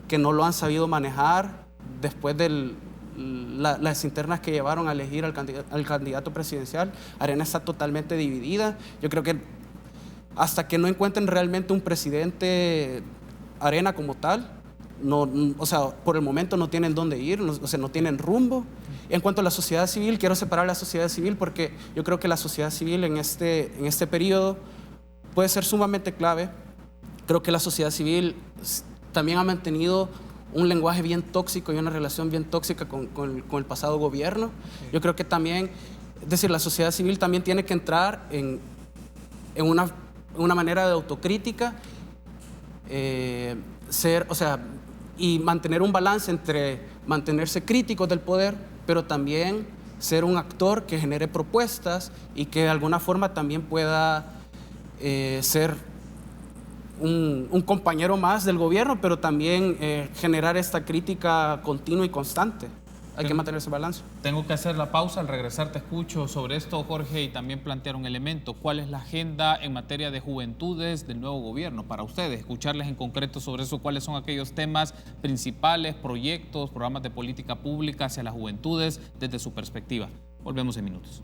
que no lo han sabido manejar después de las internas que llevaron a elegir al candidato presidencial. Arena está totalmente dividida. Yo creo que hasta que no encuentren realmente un presidente Arena como tal, o sea, por el momento no tienen dónde ir, no tienen rumbo. En cuanto a la sociedad civil, quiero separar la sociedad civil porque yo creo que la sociedad civil en este periodo puede ser sumamente clave. Creo que la sociedad civil también ha mantenido un lenguaje bien tóxico y una relación bien tóxica con el pasado gobierno. Yo creo que también, es decir, la sociedad civil también tiene que entrar en una manera de autocrítica, y mantener un balance entre mantenerse críticos del poder, pero también ser un actor que genere propuestas y que de alguna forma también pueda ser un compañero más del gobierno, pero también generar esta crítica continua y constante. Hay que mantener ese balance. Tengo que hacer la pausa. Al regresar te escucho sobre esto, Jorge, y también plantear un elemento. ¿Cuál es la agenda en materia de juventudes del nuevo gobierno para ustedes? Escucharles en concreto sobre eso, cuáles son aquellos temas principales, proyectos, programas de política pública hacia las juventudes desde su perspectiva. Volvemos en minutos.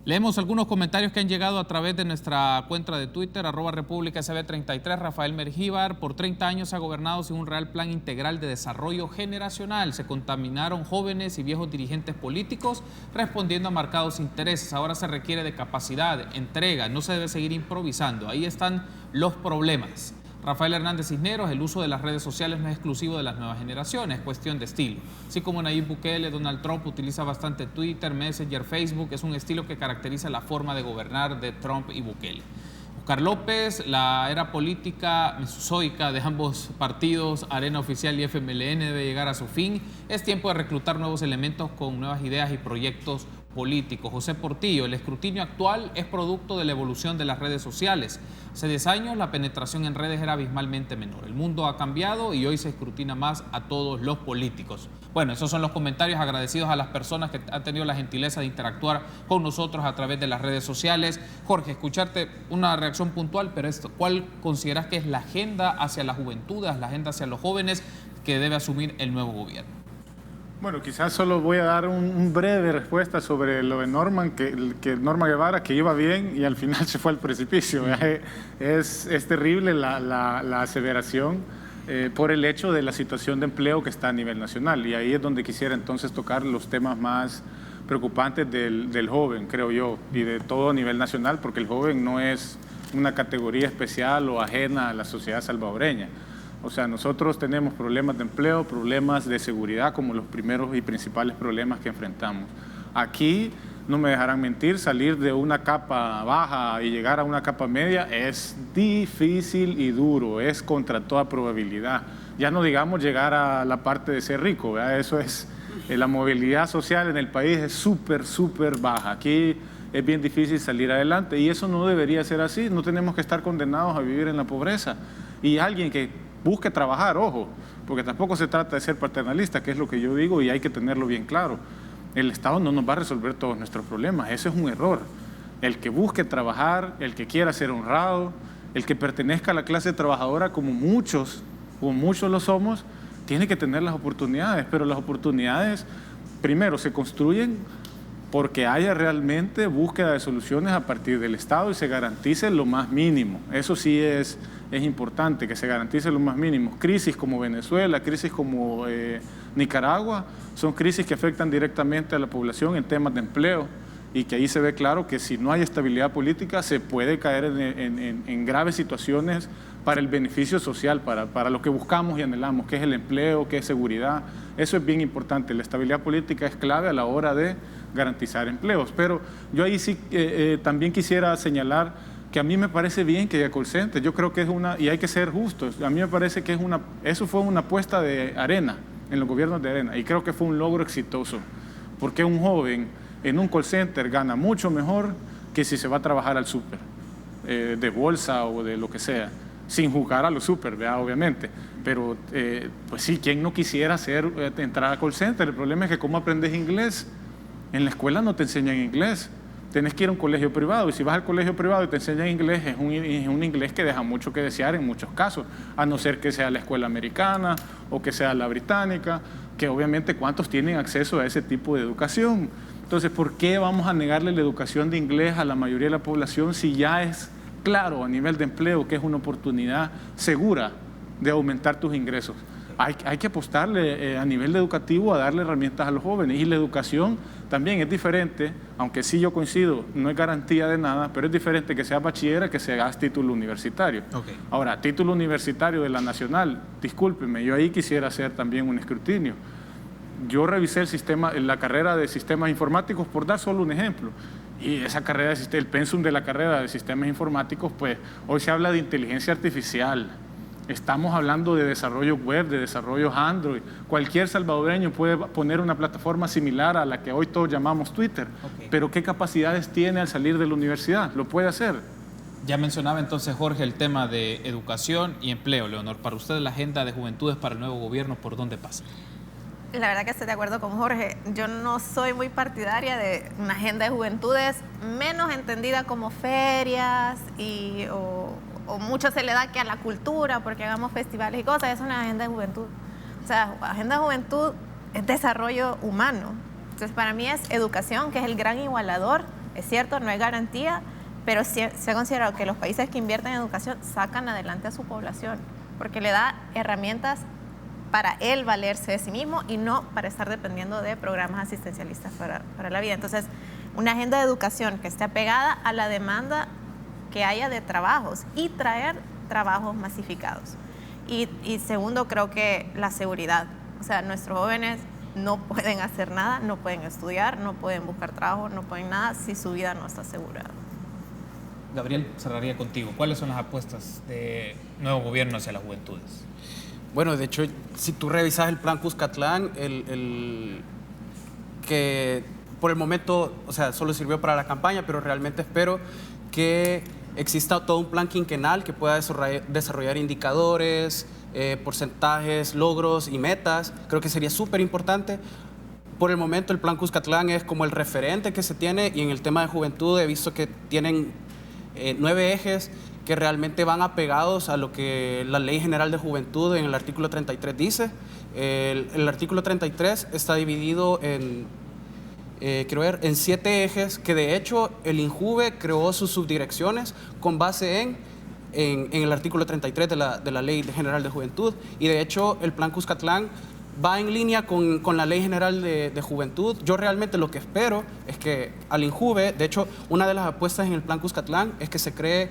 Leemos algunos comentarios que han llegado a través de nuestra cuenta de Twitter, @RepúblicaSB33. Rafael Mergíbar: por 30 años ha gobernado sin un real plan integral de desarrollo generacional. Se contaminaron jóvenes y viejos dirigentes políticos respondiendo a marcados intereses. Ahora se requiere de capacidad, entrega, no se debe seguir improvisando. Ahí están los problemas. Rafael Hernández Cisneros: el uso de las redes sociales no es exclusivo de las nuevas generaciones, es cuestión de estilo. Así como Nayib Bukele, Donald Trump utiliza bastante Twitter, Messenger, Facebook, es un estilo que caracteriza la forma de gobernar de Trump y Bukele. Oscar López, la era política mesozoica de ambos partidos, Arena Oficial y FMLN, debe llegar a su fin. Es tiempo de reclutar nuevos elementos con nuevas ideas y proyectos políticos. José Portillo, el escrutinio actual es producto de la evolución de las redes sociales. Hace 10 años la penetración en redes era abismalmente menor. El mundo ha cambiado y hoy se escrutina más a todos los políticos. Bueno, esos son los comentarios agradecidos a las personas que han tenido la gentileza de interactuar con nosotros a través de las redes sociales. Jorge, escucharte una reacción puntual, pero esto, ¿cuál consideras que es la agenda hacia la juventud, la agenda hacia los jóvenes que debe asumir el nuevo gobierno? Bueno, quizás solo voy a dar un breve respuesta sobre lo de Norman, que Norma Guevara, que iba bien y al final se fue al precipicio. Es terrible la aseveración por el hecho de la situación de empleo que está a nivel nacional. Y ahí es donde quisiera entonces tocar los temas más preocupantes del joven, creo yo, y de todo a nivel nacional, porque el joven no es una categoría especial o ajena a la sociedad salvadoreña. O sea, nosotros tenemos problemas de empleo, problemas de seguridad como los primeros y principales problemas que enfrentamos. Aquí, no me dejarán mentir, salir de una capa baja y llegar a una capa media es difícil y duro, es contra toda probabilidad. Ya no digamos llegar a la parte de ser rico, ¿verdad? Eso es, la movilidad social en el país es súper baja. Aquí es bien difícil salir adelante y eso no debería ser así. No tenemos que estar condenados a vivir en la pobreza. Y alguien que busque trabajar, ojo, porque tampoco se trata de ser paternalista, que es lo que yo digo y hay que tenerlo bien claro. El Estado no nos va a resolver todos nuestros problemas, ese es un error. El que busque trabajar, el que quiera ser honrado, el que pertenezca a la clase trabajadora como muchos lo somos, tiene que tener las oportunidades, pero las oportunidades primero se construyen porque haya realmente búsqueda de soluciones a partir del Estado y se garantice lo más mínimo. Eso sí es importante, que se garantice lo más mínimo. Crisis como Venezuela, crisis como Nicaragua, son crisis que afectan directamente a la población en temas de empleo y que ahí se ve claro que si no hay estabilidad política se puede caer en graves situaciones para el beneficio social, para lo que buscamos y anhelamos, que es el empleo, que es seguridad. Eso es bien importante. La estabilidad política es clave a la hora de garantizar empleos. Pero yo ahí sí también quisiera señalar que a mí me parece bien que haya call center. Yo creo que es y hay que ser justos, a mí me parece que eso fue una apuesta de Arena, en los gobiernos de Arena, y creo que fue un logro exitoso, porque un joven en un call center gana mucho mejor que si se va a trabajar al súper, de bolsa o de lo que sea, sin juzgar a los súper, obviamente, pero pues sí, ¿quién no quisiera entrar a call center? El problema es que ¿cómo aprendes inglés? En la escuela no te enseñan inglés. Tienes que ir a un colegio privado y si vas al colegio privado y te enseñan inglés, es un inglés que deja mucho que desear en muchos casos, a no ser que sea la escuela americana o que sea la británica, que obviamente ¿cuántos tienen acceso a ese tipo de educación? Entonces, ¿por qué vamos a negarle la educación de inglés a la mayoría de la población si ya es claro a nivel de empleo que es una oportunidad segura de aumentar tus ingresos? Hay que apostarle a nivel educativo a darle herramientas a los jóvenes, y la educación también es diferente, aunque sí yo coincido, no es garantía de nada, pero es diferente que seas bachiller a que seas título universitario. Okay. Ahora, título universitario de la Nacional, discúlpeme, yo ahí quisiera hacer también un escrutinio. Yo revisé la carrera de sistemas informáticos, por dar solo un ejemplo, y esa carrera, el pensum de la carrera de sistemas informáticos, pues hoy se habla de inteligencia artificial. Estamos hablando de desarrollo web, de desarrollo Android. Cualquier salvadoreño puede poner una plataforma similar a la que hoy todos llamamos Twitter. Okay. Pero ¿qué capacidades tiene al salir de la universidad? ¿Lo puede hacer? Ya mencionaba entonces Jorge el tema de educación y empleo. Leonor, para usted la agenda de juventudes para el nuevo gobierno, ¿por dónde pasa? La verdad que estoy de acuerdo con Jorge. Yo no soy muy partidaria de una agenda de juventudes, menos entendida como ferias o mucho se le da que a la cultura porque hagamos festivales y cosas. Es una agenda de juventud. O sea, agenda de juventud es desarrollo humano. Entonces, para mí es educación, que es el gran igualador. Es cierto, no hay garantía, pero se ha considerado que los países que invierten en educación sacan adelante a su población, porque le da herramientas para él valerse de sí mismo y no para estar dependiendo de programas asistencialistas para la vida. Entonces, una agenda de educación que esté apegada a la demanda que haya de trabajos y traer trabajos masificados. Y segundo, creo que la seguridad. O sea, nuestros jóvenes no pueden hacer nada, no pueden estudiar, no pueden buscar trabajo, no pueden nada si su vida no está asegurada. Gabriel, cerraría contigo. ¿Cuáles son las apuestas de nuevo gobierno hacia las juventudes? Bueno, de hecho, si tú revisas el plan Cuscatlán, que por el momento, o sea, solo sirvió para la campaña, pero realmente espero que exista todo un plan quinquenal que pueda desarrollar indicadores, porcentajes, logros y metas. Creo que sería súper importante. Por el momento el plan Cuscatlán es como el referente que se tiene, y en el tema de juventud he visto que tienen 9 ejes que realmente van apegados a lo que la Ley General de Juventud en el artículo 33 dice. El artículo 33 está dividido en 7 ejes que de hecho el INJUVE creó sus subdirecciones con base en el artículo 33 de la Ley General de Juventud, y de hecho el plan Cuscatlán va en línea con la Ley General de Juventud. Yo realmente lo que espero es que al INJUVE, de hecho una de las apuestas en el plan Cuscatlán es que se cree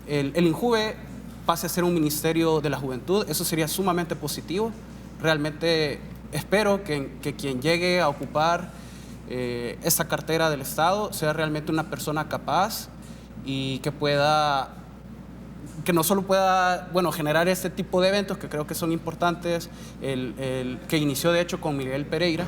el INJUVE pase a ser un ministerio de la juventud. Eso sería sumamente positivo. Realmente espero que quien llegue a ocupar esta cartera del Estado sea realmente una persona capaz y que no solo pueda, bueno, generar este tipo de eventos que creo que son importantes, que inició de hecho con Miguel Pereira,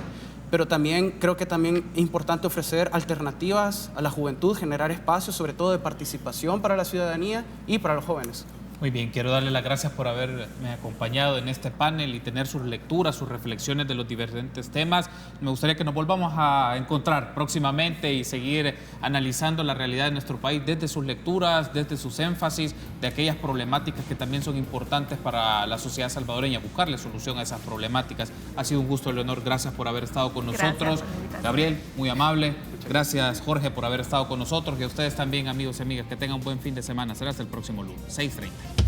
pero también creo que también es importante ofrecer alternativas a la juventud, generar espacios sobre todo de participación para la ciudadanía y para los jóvenes. Muy bien, quiero darle las gracias por haberme acompañado en este panel y tener sus lecturas, sus reflexiones de los diferentes temas. Me gustaría que nos volvamos a encontrar próximamente y seguir analizando la realidad de nuestro país desde sus lecturas, desde sus énfasis, de aquellas problemáticas que también son importantes para la sociedad salvadoreña, buscarle solución a esas problemáticas. Ha sido un gusto, Leonor, gracias por haber estado con nosotros. Gabriel, muy amable. Gracias, Jorge, por haber estado con nosotros, y a ustedes también, amigos y amigas, que tengan un buen fin de semana. Será hasta el próximo lunes, 6:30.